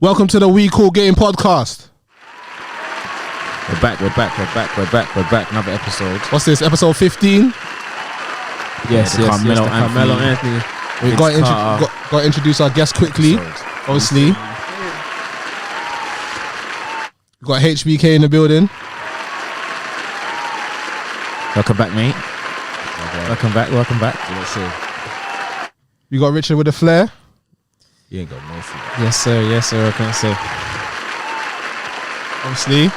Welcome to the We Call Game podcast. We're back. Another episode. What's this? Episode 15. Yes, Carmelo Anthony. We got to introduce our guest quickly. Obviously, we got HBK in the building. Welcome back, mate. Welcome back. We got Richard with the flair. You ain't got no food. Yes, sir. What can I say? Obviously,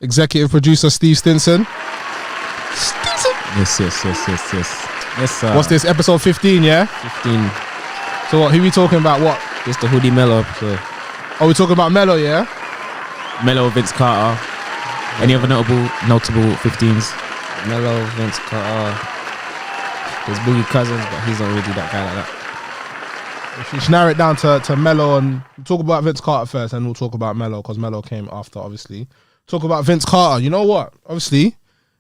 executive producer Steve Stinson. Yes, sir. What's this? Episode 15, yeah? 15. So what? Who we talking about? What? It's the Hoodie Melo. So Are we talking about Melo, yeah? Melo, Vince Carter. Any other notable 15s? Melo, Vince Carter. There's Boogie Cousins, but he's not really that guy like that. If you should narrow it down to Melo, and we'll talk about Vince Carter first, and we'll talk about Melo because Melo came after, obviously. Talk about Vince Carter. You know what? Obviously,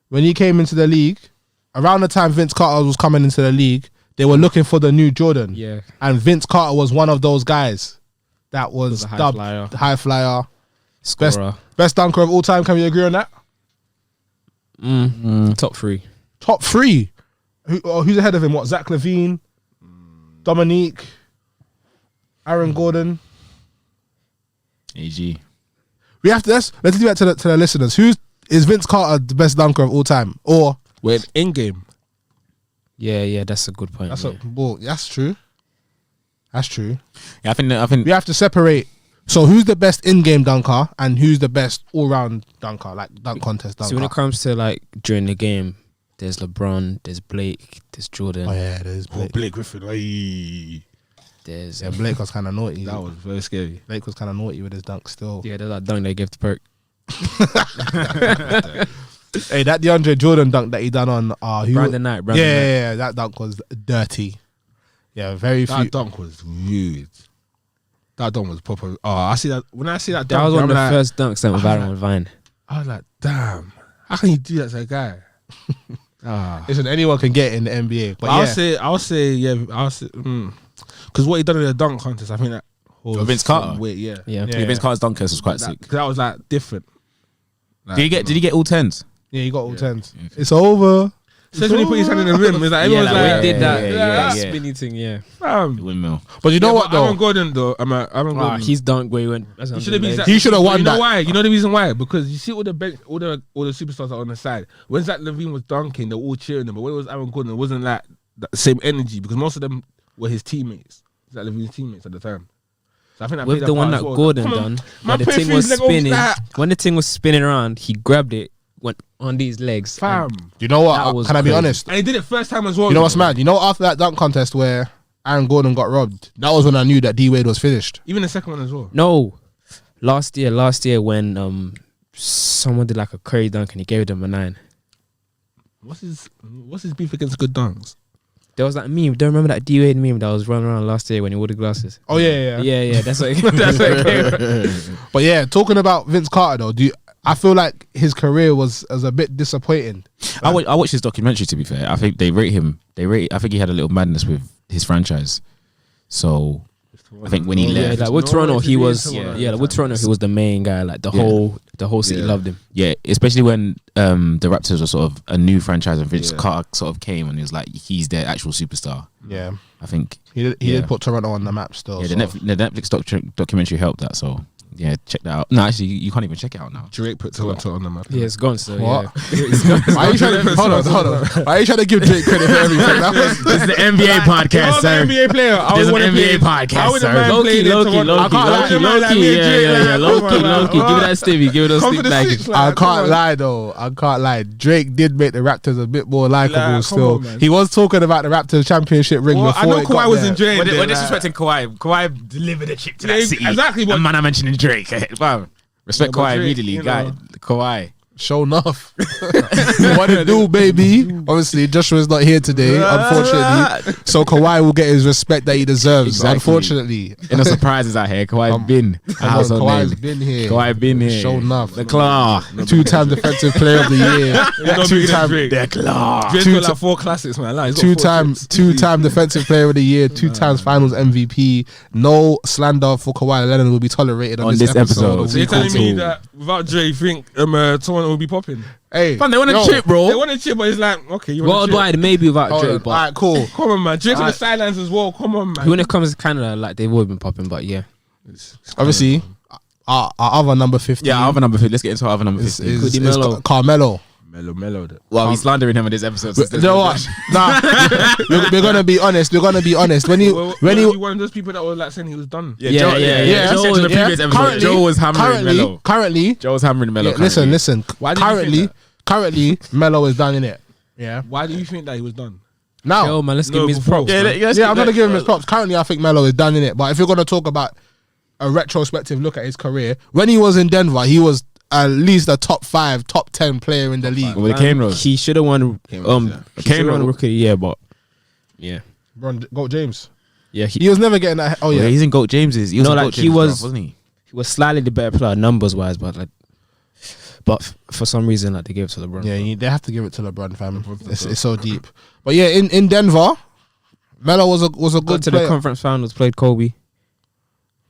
when he came into the league, around the time Vince Carter was coming into the league, they were looking for the new Jordan. Yeah. And Vince Carter was one of those guys that was dubbed high flyer, Scorer. best dunker of all time. Can we agree on that? Top three. Top three. Who's ahead of him? What? Zach LaVine, Dominique, Aaron Gordon. AG. We have to let's do that to the listeners. Is Vince Carter the best dunker of all time, or We're in game. Yeah, that's a good point. that's yeah. that's true. That's true. Yeah, I think We have to separate. So who's the best in-game dunker and who's the best all-round dunker, like dunk contest dunker? So when it comes to like during the game, there's LeBron, there's Blake, there's Jordan, Oh yeah, there's Blake. Blake Griffin. Ay. there's Yeah, Blake was kind of naughty. That was very scary. Blake was kind of naughty with his dunk still. there's that dunk they gave to Perk. Hey, that DeAndre Jordan dunk that he done on Brandon Knight. Yeah, that dunk was dirty. Yeah, very few. That dunk was rude. That dunk was proper. Oh, I see that. When I see that That dunk, was one of the I'm like, first dunks that was viral on Vine. I was like, damn. How can you do that to a guy? Listen, anyone can get in the NBA, but I'll yeah. say, because what he done in the dunk contest, I think that was Vince Carter? some weight, yeah. Yeah. Vince Carter's dunk was quite sick. That was like different. Like, Did he get all 10s? Yeah, he got all tens. It's over. Especially when he put his hand in the rim, it's like everyone's like, like, we did that. yeah. Spinny thing, yeah. Windmill. But you know what though? Aaron Gordon though, Aaron Gordon. His dunk where he went. He should have been. He should have won You know that. why? You know the reason why? Because you see all the bench, all the superstars are on the side. When Zach LaVine was dunking, they were all cheering him. But when it was Aaron Gordon, it wasn't like the same energy because most of them were his teammates. Zach LaVine's teammates at the time. So I think that With played the a one part that as well. Gordon Come on, done, man, when the put thing through was his leg over spinning, that. when the thing was spinning around, he grabbed it, went on these legs. Fam. You know That what? was Can I be crazy. honest? And he did it first time as well. You know what's mad? You know after that dunk contest where Aaron Gordon got robbed, that was when I knew that D Wade was finished. Even the second one as well. No, last year when someone did like a curry dunk and he gave them a 9. What's his beef against good dunks? There was that meme. Don't remember that D Wade meme that was running around last year when he wore the glasses. Oh yeah. Yeah. That's what. That's what. But yeah, talking about Vince Carter though, I feel like his career was a bit disappointing. I watched his documentary. To be fair, I think they rate him. I think he had a little madness with his franchise. So I think when he Yeah, left, like with No, Toronto, it's he the was. Toronto Yeah, with Toronto, he was the main guy. Like the whole city Yeah. loved him. yeah, especially when the Raptors were sort of a new franchise and Vince Yeah. Carter sort of came and he was like, he's their actual superstar. Yeah, I think. he Yeah. did put Toronto on the map still. Yeah, so. the Netflix documentary helped that. So yeah, check that out. No, actually, you can't even check it out now. Drake put Toronto on the map. Yeah, it's gone. So What? yeah. Why are you trying to hold on? Why are you trying to give Drake credit for everything? That was, This is the NBA podcast, I'm an NBA player. I This is would an want to NBA play. podcast, I wouldn't sir. mind playing in Toronto. Yeah. Low-key. Give it that Stevie. Give it a Come stick for the back. six, I like, come can't on. lie though. I can't lie. Drake did make the Raptors a bit more likable. Come Still, on, man. he was talking about the Raptors championship ring Well, before I know it got Kawhi was there. enjoying We're it. disrespecting Kawhi. Kawhi delivered a chip to that Yeah, city. exactly, but- And man, I'm mentioning Drake. Wow. Respect Yeah, but Kawhi Drake, immediately. you Guy, know. Kawhi. Show enough. What to do, baby? Obviously, Joshua's not here today, unfortunately. So Kawhi will get his respect that he deserves. Exactly. Unfortunately, And no surprises out here. Kawhi been. come on, Kawhi's been here. Kawhi been here. Show enough. The claw. 2-time defensive player of the year. Two-time, The claw. Drake's got like 4 classics, man. Like, he's got 4 two-time defensive player of the year. 2 times Finals MVP. No slander for Kawhi Leonard will be tolerated on this episode. So you're telling me that without Dre, you think Toronto will be popping? Hey, Fam, they want a yo, chip, bro. They want a chip, but it's like, okay, you want a chip. Worldwide, maybe without hold Drake, on. but Alright, cool. Come on, man. Drake's on the Alright. sidelines as well. Come on, man. when it comes to Canada, like they've always been popping. But yeah, Obviously, our other number 15 Yeah, other number 15. Let's get into other number 15. is Melo. Carmelo. Melo. Well, he's slandering him in this episode. So You know what? Nah, we're gonna be honest. When he one of those people that was like saying he was done. Yeah, Yeah, Joe, yeah, yeah. Joe Joe in the was- previous episode, Joe was hammering Melo. Currently, Joe was hammering Melo. listen. Why did you think Currently, Melo is done in it. Yeah. Why do you think that he was done? Now, yo man, let's No, give him his before. props. Yeah, man. I'm gonna give him his props. Currently, I think Melo is done in it. But if you're gonna talk about a retrospective look at his career, when he was in Denver, he was at least a top 5, top 10 player in the league. with the Kane Rose. He should have won. Kane Rose, yeah. He should have won Rose. Rookie of the Year, but yeah, Goat James. yeah, He was never getting that. Oh Yeah, yeah. he's in Goat James's. He was No, in like, Goat he James's was- draft, wasn't he? he was slightly the better player numbers wise, but for some reason, like they gave it to LeBron. Yeah, they have to give it to LeBron, fam. It's so deep. But yeah, in Denver, Melo was a Got good to player. the conference finals, played Kobe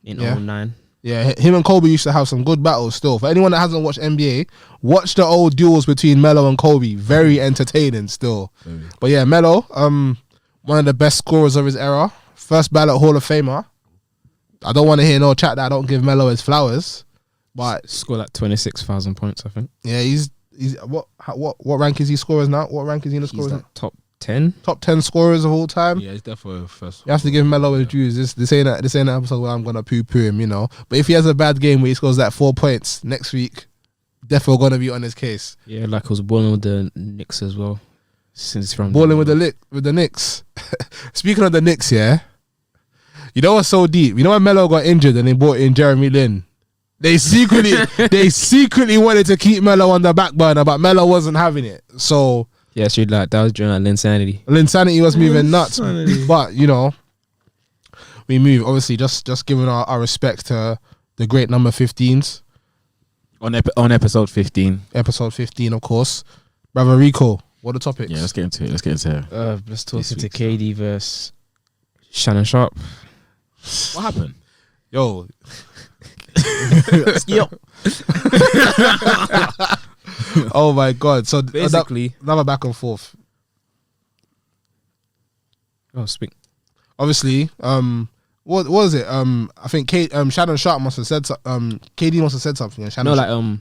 in Yeah. 09. Yeah, him and Kobe used to have some good battles still. For anyone that hasn't watched NBA, watch the old duels between Melo and Kobe. Very entertaining still. But yeah, Melo, one of the best scorers of his era. First ballot Hall of Famer. I don't want to hear no chat that I don't give Melo his flowers. But Scored like 26,000 points, I think. yeah, he's what rank is he scorers now? What rank is he in the He's scorers? like top 10. Top 10 scorers of all time. Yeah, he's definitely first. You have to give Melo his dues. This ain't an episode where I'm gonna poo him, you know. But if he has a bad game where he scores like 4 points next week, definitely gonna be on his case. Yeah, like I was balling with the Knicks as well. Since from Balling with the Knicks. Speaking of the Knicks, yeah. You know what's so deep? You know when Melo got injured and they brought in Jeremy Lin? They secretly wanted to keep Melo on the back burner, but Melo wasn't having it. So Yeah, so like that was during like Linsanity. Linsanity was moving nuts. Linsanity. But you know, we move. Obviously, just giving our respect to the great number 15s. On episode 15. Episode 15, of course. Brother Rico, what are the topics? Yeah, let's get into it. Let's talk This to week's KD versus Shannon Sharp. What happened? Yo. Oh my God. So Basically, another back and forth. speak. Obviously, what was it? I think Shannon Sharp must have said KD must have said something. And Shannon No, like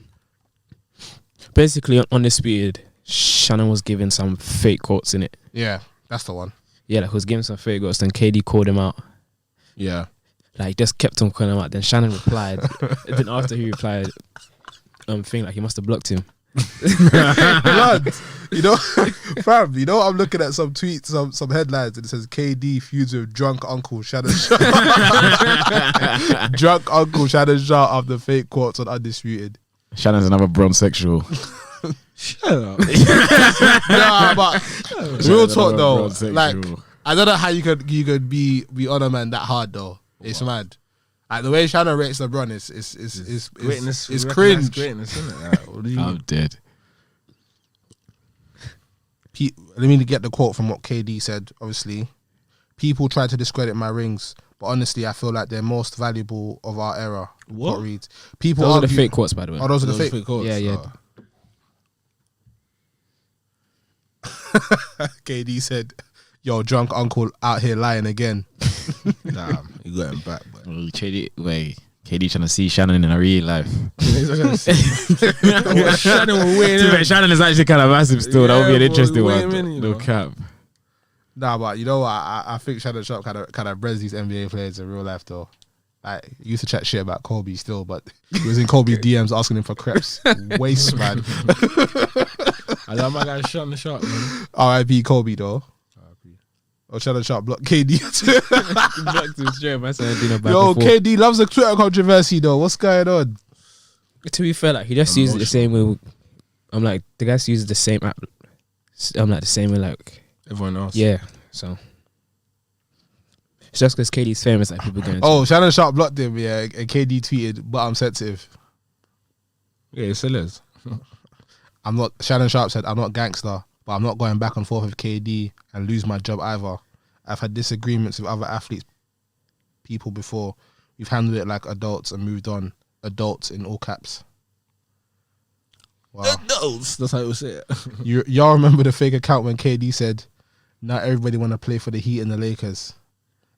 basically on Undisputed, Shannon was giving some fake quotes in it. yeah, that's the one. Yeah, like he was giving some fake quotes. Then KD called him out. Yeah. Like just kept on calling him out. Then Shannon replied. Then after he replied, thing like he must have blocked him. Blood. You know, fam, you know I'm looking at some tweets, some headlines, and it says KD feuds with drunk uncle Shannon Sharp. Drunk uncle Shannon Sharp after fake quotes on Undisputed. Shannon's another bronze sexual. Shut up. Nah, but real talk though, Bronze like sexual. I don't know how you could be on a man that hard though. It's mad. Like the way Shannon rates LeBron is Greatness. it's we cringe. recognise Greatness, isn't it? Like, what do you I'm dead. Let me get the quote from what KD said. Obviously, people try to discredit my rings, but honestly, I feel like they're most valuable of our era. What? Quote reads. People Those are the argue- fake quotes, by the way. Oh, those are the Those fake. quotes? Yeah, yeah. KD said, "Yo, drunk uncle out here lying again." Damn, you got him back. But KD trying to see Shannon in a real life. Shannon will win. To be fair, Shannon is actually kind of massive still. That would be an Yeah, interesting well, one. wait a minute, you No know. cap. Nah, but you know what? I think Shannon Sharp kind of breads these NBA players in real life though. Like he used to chat shit about Kobe still, but he was in Kobe's DMs asking him for crepes. Waste man. I love my guy Shannon Sharp, man. R.I.P. Kobe though. Or Shannon Sharp block KD. Blocked him straight, man. So I didn't back Yo, and forth. KD loves the Twitter controversy though. What's going on? To be fair, like he just used it the same way. I'm like the guys use the same app. I'm like the same way like Everyone else. yeah. So it's just because KD's famous, like people going. Oh, Shannon Sharp blocked him. Yeah, and KD tweeted, "But I'm sensitive." Yeah, it still is. I'm not. Shannon Sharp said, "I'm not gangster, but I'm not going back and forth with KD and lose my job either. I've had disagreements with other athletes, people before. We've handled it like adults and moved on. Adults in all caps." Wow. Adults. That's how it was said. Y'all remember the fake account when KD said, "Not everybody want to play for the Heat and the Lakers.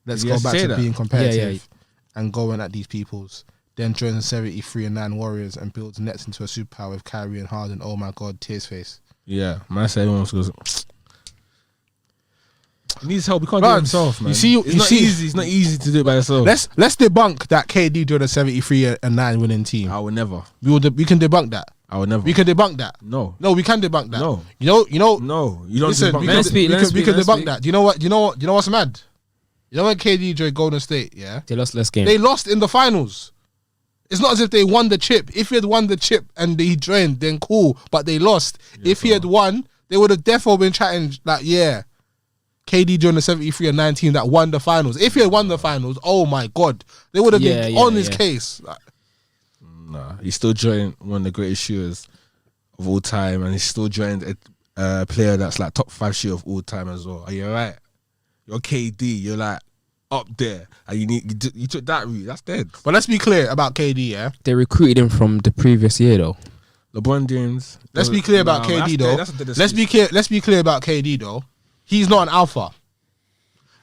Let's Did go he back say to that? being competitive Yeah. and going at these peoples." Then joins the 73-9 Warriors and builds Nets into a superpower with Kyrie and Harden. Oh my God, tears face. Yeah, man said everyone goes. He needs help. He can't do Man, it himself, man. you see- it's you not see- easy. It's not easy to do it by yourself. Let's debunk that KD joined a 73-9 winning team. I would never. We can debunk that. I would never. We can debunk that. No. No, we can debunk that. No. You know. No. You don't. Listen, debunk we that. can, Let's speak, we let's can, we speak, can let's debunk speak. that. You know what? You know what's mad? You know when KD joined Golden State, yeah, They lost less game. they lost in the finals. It's not as if they won the chip. If he had won the chip and he joined, then cool. But they lost. If he had won, they would have definitely been chatting like, yeah, KD joined the 73-9 team that won the finals. If he had won the finals, oh my God, they would have been on his case. Like, Nah, he's still joined one of the greatest shooters of all time, and he's still joined a player that's like top 5 shooter of all time as well. Are you alright? You're KD. You're like up there, and you took that route. That's dead. but let's be clear about KD, yeah. They recruited him from the previous year though. LeBron James. Let's be clear about Nah, KD that's though. dead. That's a dead Let's be excuse. clear. Let's be clear about KD though. He's not an alpha.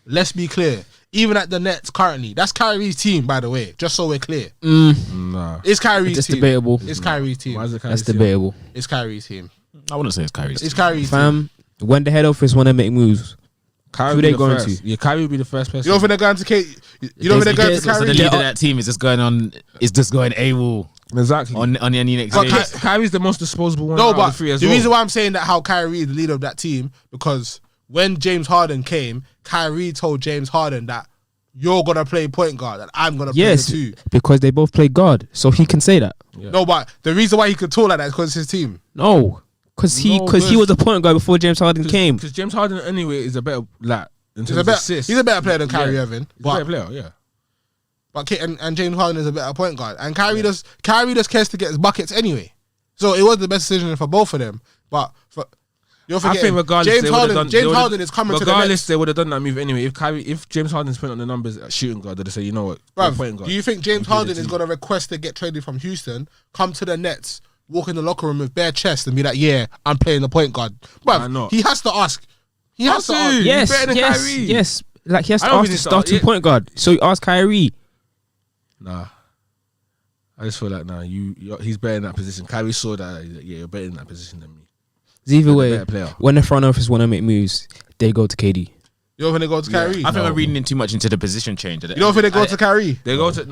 Let's be clear. Even at the Nets currently, that's Kyrie's team, by the way. Just so we're clear, Nah. it's Kyrie's That's team. debatable. It's Kyrie's team. Why is it That's Kyrie's team? debatable. It's Kyrie's team. I wouldn't say it's Kyrie's. It's Kyrie's team. Fam, when the head office want to make moves, Kyrie Who be they the going first. to? Yeah, Kyrie would be the first person. You don't think they're going to KD? You don't think they're going to So the Kyrie? leader of that team is just going on. Is just going AWOL Exactly. on any next But game. Kyrie's the most disposable one. No, out of but the three as the well. reason why I'm saying that how Kyrie is the leader of that team, because when James Harden came, Kyrie told James Harden that you're gonna play point guard and I'm gonna yes, play the two. because they both play God, so he can say that. Yeah. No, but the reason why he could talk like that is because it's his team. No, because he No, was a point guard before James Harden came. Because James Harden anyway is a better in He's terms a of better, assists. he's a better player than Kyrie Yeah. Irving, He's a better but player. Yeah. and James Harden is a better point guard, and Kyrie just cares to get his buckets anyway. So it was the best decision for both of them. But you're I forgetting think regardless, James they would've Harden. done- James they would've- Harden is coming to the Regardless, Nets. they would have done that move anyway. If James Harden's putting on the numbers at shooting guard, they'd say, you know what, you're point Bruv, guard. do you think James You do Harden the is team. going to request to get traded from Houston, come to the Nets, walk in the locker room with bare chest and be like, yeah, I'm playing the point guard? Why Bruv, not? he has to ask. He has to ask. He's Yes, better than yes, Kyrie. yes. Like he has I to don't ask think the it's starting yeah. point guard. So you ask Kyrie. Nah. I just feel like he's better in that position. Kyrie saw that. He's like, yeah, you're better in that position than me. It's either You're the way, better player. when the front office want to make moves, they go to KD. You don't think they go to Kyrie? I think we're reading in too much into the position change. You don't think they go to Kyrie? They go to They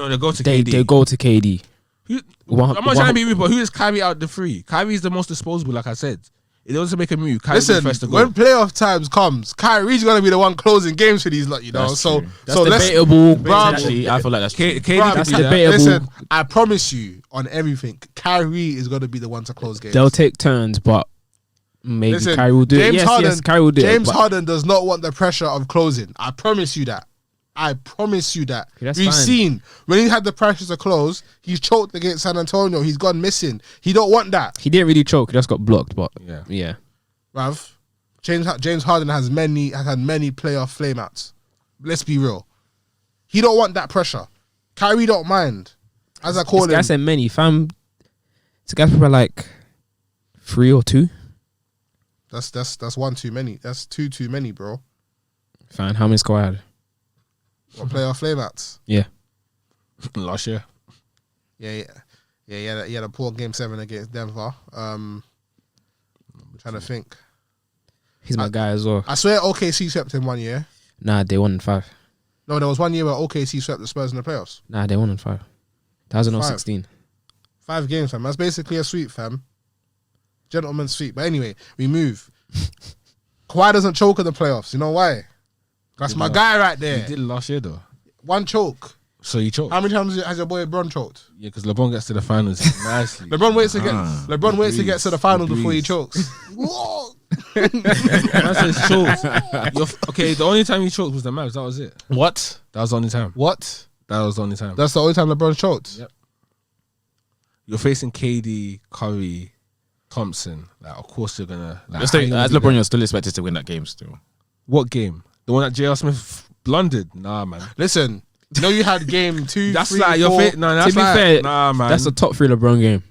KD. go to KD. Who- One- I'm not trying to one- be rude, but who is Kyrie out of the three? Kyrie is the most disposable, like I said. If they want to make a move, Kyrie's the Listen, first to go. when playoff times comes, Kyrie's going to be the one closing games for these lot, you know? That's So, true. That's let's... debatable. Bruv, Actually, I feel like that's KD Bruv, could that's do that. debatable. Listen, I promise you on everything, Kyrie is going to be the one to close games. They'll take turns, but maybe Listen, Kyrie will do it. James Harden, Yes, Kyrie will do James it. but Harden does not want the pressure of closing. I promise you that. I promise you that. Okay, that's We've fine. seen when he had the pressure to close, he's choked against San Antonio. He's gone missing. He don't want that, he didn't really choke. He just got blocked. But Yeah. yeah. bruv. James Harden has had many playoff flameouts. Let's be real. He don't want that pressure. Kyrie don't mind. As I call This guy him, said many. Fam, this guy's probably like 3 or 2. that's one too many. That's two too many, bro. Fine. How many score had? What playoff flameouts? Yeah. Last year. Yeah. He had a poor game 7 against Denver. I'm trying to think. He's my guy as well. I swear OKC swept him 1 year. Nah, they won in 5. No, there was 1 year where OKC swept the Spurs in the playoffs. Nah, they won in 5. 2016. 5 games, fam. That's basically a sweep, fam. Gentleman's sweep. But anyway, we move. Kawhi doesn't choke in the playoffs. You know why? That's my guy right He there. did last year though. 1 choke. So he choked. How many times has your boy LeBron choked? Yeah, because LeBron gets to the finals nicely. LeBron waits to get to the finals before he Agrees. chokes. That's his chokes. Okay, the only time he choked was the Mavs. That was it. What? That was the only time. What? That was the only time. That's the only time LeBron choked. Yep. You're facing KD, Curry, Thompson. Like, of course you're gonna. Like, You're still, how you gonna as do LeBron, that? you're still expected to win that game still. What game? The one that J.R. Smith blundered? Nah, man. Listen, you know you had game 2, That's 3, like your 4. face. No, that's be like, fair, nah, man. That's a top 3 LeBron game.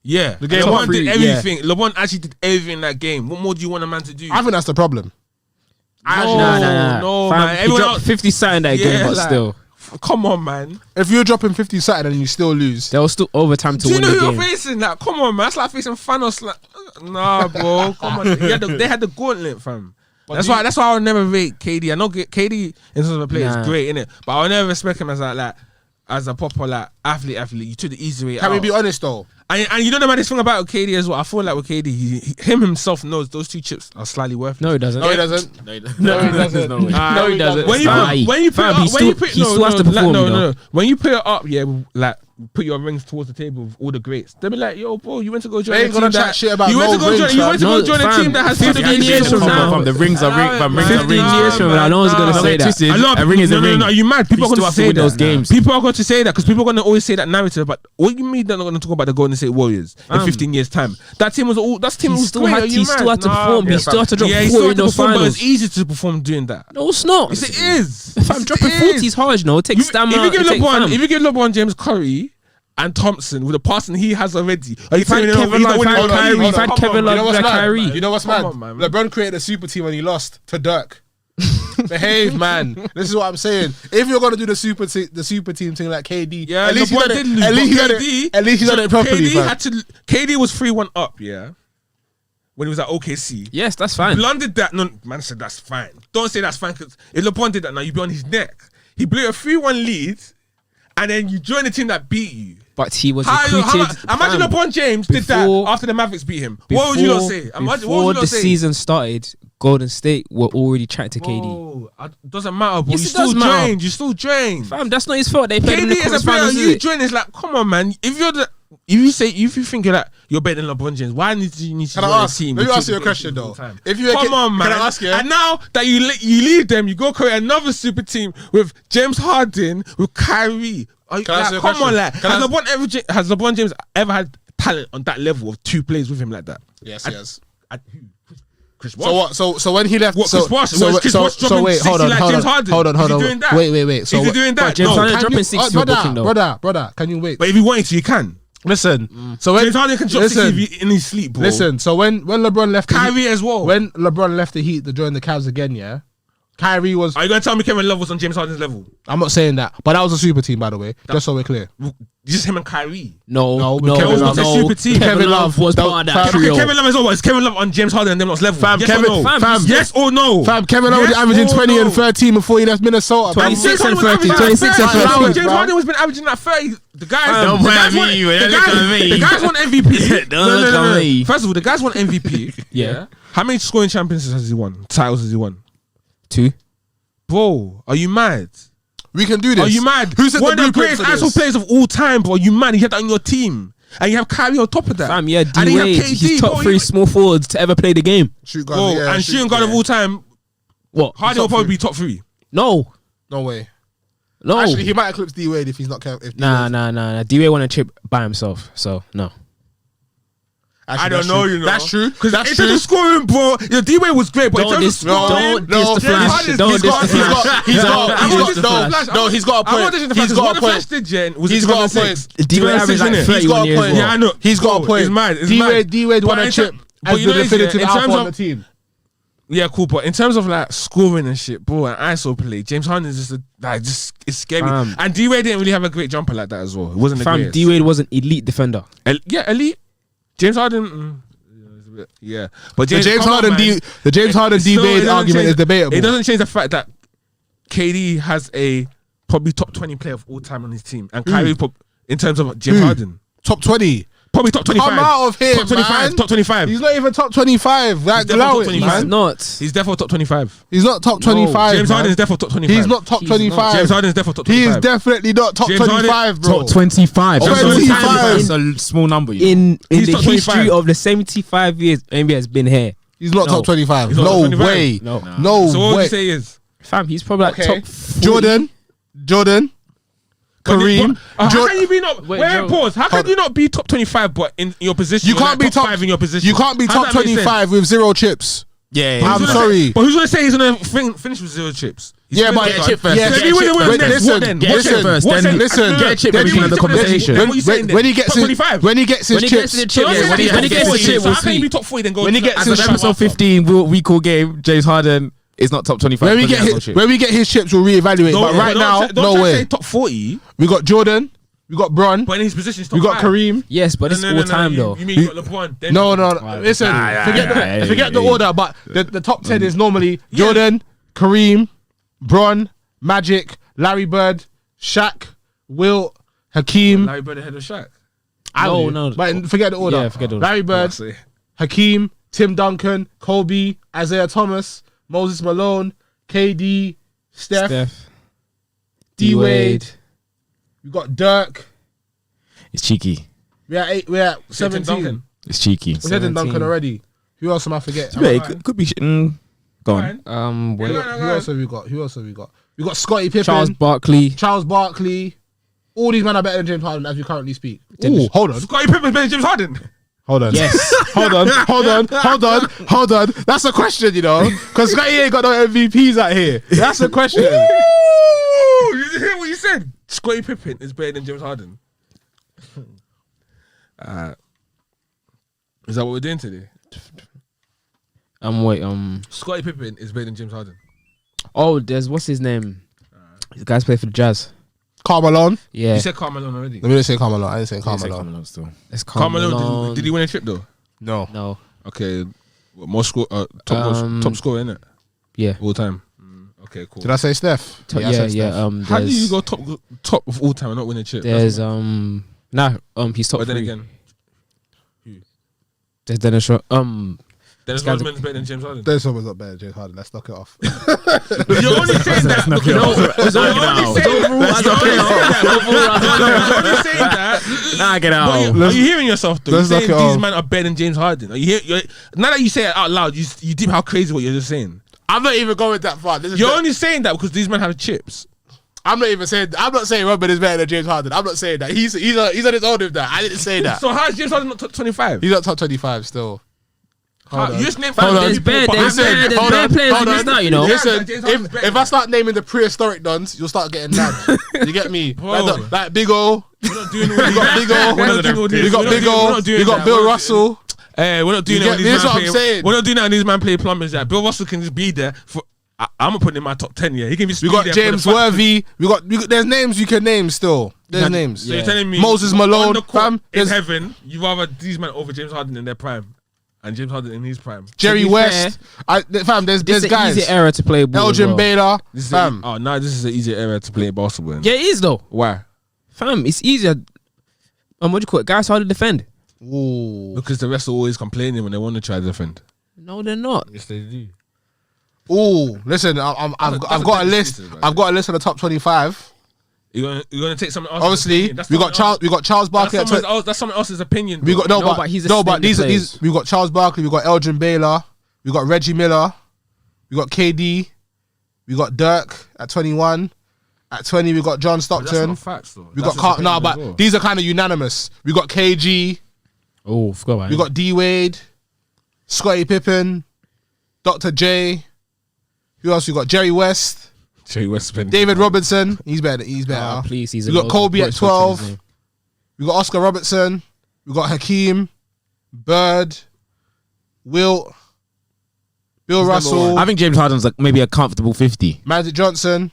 yeah. The game LeBron three, did everything. LeBron actually did everything in that game. What more do you want a man to do? I think that's the problem. No, Fam, man. he Everyone dropped else, 50 something that game, but like, still, come on, man. If you're dropping 50 Saturday and you still lose, there was still overtime to Do you win know the who game. you're facing? Like, come on, man. That's like facing Thanos. Like, nah, bro. Come on. They had the gauntlet, fam. That's why I would never rate KD. I know KD in terms of a player is great, innit? But I would never respect him as as a proper athlete. You took the easy way out. can we be honest though? And you know the maddest thing about KD as well. I feel like with KD, him himself knows those 2 chips are slightly worthless. No, he doesn't. No, he doesn't. No, No, he doesn't. no way. No, he doesn't. When you Fam, put it fam, up, he when you still- put he still has to perform, you know. when you put it up, yeah, like put your rings towards the table with all the greats. They'll be like, yo, bro, you went to go join They a ain't team gonna that chat shit about you went no to go rings, join. You went to fam. go join a No, team that has fam, 15 years from now. The rings are rings. Fam, rings are 15 rings. years from now, no one's gonna say that. A ring is a ring. No, you mad? People are You going to still have to say win that. those games. People are going to say that because people are going to always say that narrative. But what do you mean they're not going to talk about the Golden State Warriors in 15 years' time? That team was He was still great. had, Are you he still mad? had to Nah, perform. yeah, He still had to drop yeah, he 40 still in had to those perform, but finals. it's easy to perform doing that. No, it's not. Yes, it is. If I'm dropping 40 is hard, you know. It takes stamina. If Fam. you give LeBron James Curry and Thompson with the passing he has already, are you You've had telling me Kevin he's not Love, winning you've had the Kyrie, league? you've had Come Kevin on, Love, man. you've had Kyrie. You know what's Come mad? on, man. LeBron created a super team when he lost to Dirk. Behave, man. This is what I'm saying. If you're gonna do the super team thing like KD, Yeah, at least LeBron he done did it. lose, At least he but done it. At least he done it properly, fam. KD was 3-1 up, yeah, when he was at OKC. Yes, that's fine. Blundered that. No, man said that's fine. Don't say that's fine because if LeBron did that now, you'd be on his neck. He blew a 3-1 lead, and then you join the team that beat you. But he was Imagine recruited. LeBron James did that before- after the Mavericks beat him. What would you not say? Imagine, what Before would you the not say? season started, Golden State were already chatting to KD. Oh, doesn't matter, bro. Yes, You it still does matter. drained. You still drained. Fam, that's not his fault. They played in the KD is a player. quarterfinals, You is it? join. It's like, come on, man. If you think you're like you're better than LeBron James, why need you Can join I a ask? team? Let me You ask you a took the question game though. all the time. If you Come on, man. Can I ask you? And now that you leave them, you go create another super team with James Harden, with Kyrie. Can I ask you a come on, question? like Can has LeBron James ever had talent on that level of 2 players with him like that? Yes, And- yes. and who? Chris So what? So when he left, What, so Chris Bosh? so Was Chris Bosh dropping wait, 60 like James Harden? hold on. Is he doing that? Wait. Is he doing that? James No. Harden can dropping you- 60 for booking though. brother, can you wait? But if you wanted to, you can. Listen. So when James Harden can drop 60 in his sleep, bro. listen. So when LeBron left, the Heat, Kyrie as well. when LeBron left the Heat to join the Cavs again, yeah, Kyrie was. Are you going to tell me Kevin Love was on James Harden's level? I'm not saying that, but that was a super team, by the way. Just so we're clear. Just him and Kyrie. No, no, Kevin Love- no. super team. Kevin Love was part of that Fam, trio. Kevin Love as well. Is Kevin Love on James Harden and them lot's level? Fam, yes Kevin- or no? fam, yes or no? Fam, Kevin Love was Yes averaging or 20 no? and 13 before he left Minnesota. 26 Fam. and 30, 26 and 30. James Harden has been averaging that 30. The guys, Don't the guys point want, at me, the look at me. guys want MVP. Don't look at me. First of all, the guys want MVP. Yeah. How many scoring championships has he won? Titles has he won? 2. Bro, are you mad? We can do this. Are you mad? Who said One the of the blueprint greatest for actual this? players of all time, bro. Are you mad? You have that on your team. And you have Kyrie on top of that. Fam, yeah, And you have D-Wade. KD, He's top bro. 3 small forwards to ever play the game. Shoot guard, Bro, yeah, and shooting guard of all time, What? Harden will top probably three. be top 3. No. No way. No. Actually, he might eclipse D Wade if he's not careful. Nah. D-Wade won a chip by himself, so no. I don't know, you know. That's true. Because That's in true. terms of scoring, bro, your D-Wade was great, but in Don't terms of diss scoring, the Flash. Don't diss the Flash. He's got I'm not dissing the no, Flash. no, he's got a I'm not point. dissing the He's Flash. got What a the Flash point. did, Jen, was He's in got a 2006. point. D-Wade averaged like 2006, 31 He's got a years point. old. Yeah, I know. He's got a Bro, point. It's mad. It's mad. D-Wade won But a in chip but as you the know, definitive in alpha terms on of- the team. Yeah, cool. But in terms of like scoring and shit, bro, and ISO play, James Harden is just it's scary. And D-Wade didn't really have a great jumper like that as well. It wasn't the Fam, greatest. D-Wade was an elite defender. Yeah, elite. James Harden. Yeah, but The James come on, Harden man. the James Harden It still- it D-Wade doesn't argument change- is debatable. It doesn't change the fact that KD has a probably top 20 player of all time on his team, and Kyrie in terms of James Harden. Top 20. probably top 25. Come out of here, top 25. man. Top 25. He's not even top 25. Like, definitely allow top it, 25. man. He's not. He's definitely top 25. He's not top 25. James man. Harden is definitely top 25. He's not top He's 25. James Harden is definitely top 25. He is definitely not top James 25, bro. Top 25. Top 25. That's a small number. You know? In He's the top history 25. of the 75 years NBA has been here. He's not No. top 25. He's not No top 25. way. No. No So what would way. you say he is? Fam, he's probably like Okay. top 40. Jordan, Kareem. How Jor- can you be not? Wait, Wait, Joe. pause. How can you not be top 25 but in your position? You you're can't like be top 5 in your position. You can't be How top does that make sense? 25 with 0 chips. Yeah. I'm Who's gonna sorry. say- But who's gonna say he's gonna finish with 0 chips? He's Yeah, gonna but get a chip first. Yeah, So if Get he a wins, chip he wins first. next. Listen, What then? get a What chip then? first, What then then? get a chip Then when we he have the gets- conversation. then what you saying then? when he gets top his 25. when he gets his When he gets chips. to the chip, So yeah, when when he he gets gets to the to chip, so we'll how can he see. be top 40 then go When he to gets as his a As chips- of episode 15, we call game. James Harden is not top 25. When we because get he has no his, chip. when we get his chips, we'll reevaluate. But right now, don't no try to way. say top 40, We got Jordan. We got Bron. but in his position, top We got 5. Kareem. Yes, but it's all time though. You mean you got LeBron? Then No. Listen, forget the order. But the top 10 is normally Jordan, Kareem, Bron, Magic, Larry Bird, Shaq, Wilt, Hakeem. Larry Bird ahead of Shaq. No. But forget the order. Yeah, forget the order. Larry Bird, Hakeem, Tim Duncan, Kobe, Isaiah Thomas, Moses Malone, KD, Steph. D Wade. We got Dirk. It's cheeky. We're at 17. Duncan. It's cheeky. We said in Duncan 17. already. Who else am I forgetting? Yeah, it could be. Go on. Wait, Who else have we got? We got Scottie Pippen, Charles Barkley. Charles Barkley. All these men are better than James Harden as we currently speak. Dennis- Ooh, hold on. Scottie Pippen's better than James Harden. Hold on. Yes. hold on. That's a question, you know, because Scotty ain't got no MVPs out here. That's a question. Ooh, you hear what you said? Scottie Pippen is better than James Harden. Is that what we're doing today? Wait, Scottie Pippen is better than James Harden. oh, there's what's his name? The guys play for the Jazz. Carmelo. Yeah, You said Carmelo already. Let me just say Carmelo. I didn't say Say Carmelo. Carmelo still. it's Carmelo, Carmelo. did he win a chip though? No. No, Okay, more score, top scorer in it yeah, all time. Okay, cool. Did I say Steph? yeah, I said yeah. Steph. How do you There's, go top of all time and not win a chip? there's That's he's top but then 3. again, There's Dennis. Dennis guy's- Rodman's better than James Harden. There's someone's not better than James Harden. Let's knock it off. You're only saying that. knock because- it off. No, Let's knock it out. you're only saying that. Nah, get But out. are you hearing yourself though? You're let's saying knock it these off. men are better than James Harden. Are you hear? Now that you say it out loud, you deep how crazy what you're just saying. I'm not even going that far. This is You're only saying that because these men have chips. I'm not saying Rodman is better than James Harden. I'm not saying that. He's on his own with that. I didn't say that. So how is James Harden not top 25? He's not top 25 still. You just named Hold on. There's bare players hold that on. missed out, you know. Listen, James Harden's better if I start naming the prehistoric dons, you'll start getting mad. You get me? Bro. Like Big O. We're not doing all We got Big O. We're not doing all this. We got We're not Big doing- we're O. not doing We got that. Bill We're not Russell. We're not doing You that. get me? That's what I'm saying. We're not doing that. When these man play plumbers. Yeah, Bill Russell can just be there for. I'm gonna put him in my top 10. Yeah, he can just. We be got there for the James fact- Worthy. We got. There's names you can name still. There's names. So you're telling me Moses on Malone, the court, fam, in there's- heaven, you rather these men over James Harden in their prime, and James Harden in his prime. Jerry To be West. Fam, there's It's an guys. easy era to play ball. as Elgin well. Baylor. This is Fam. this is an easier era to play basketball in. Yeah, it is though. Why? Fam, it's easier. What do you call it? Guys hard to defend. Ooh. Because the rest are always complaining when they want to try to defend. No, they're not. Yes, they do. Ooh. Listen, I've got a list. I've got a list of the top 25. You're gonna take someone else's Obviously, opinion. That's we got someone else- Charles Barkley. That's someone else's opinion. We bro. got No, but but he's no, just but naming the these players. we got Charles Barkley. We got Elgin Baylor. We got Reggie Miller. We got KD. We got Dirk at 21. At 20, we got John But that's Stockton. not facts though. We That's got just no, opinion but as well. these are kind of unanimous. We got KG. Oh, forgot about We got D Wade, Scottie Pippen, Dr. J. Who else? We got Jerry West, Jerry West, David Robinson. He's better. He's better. please, he's We a got most Kobe at important structure in his 12. name. We got Oscar Robertson. We got Hakeem, Bird, Wilt, Bill Russell, I think James Harden's like maybe a comfortable 50. Magic Johnson,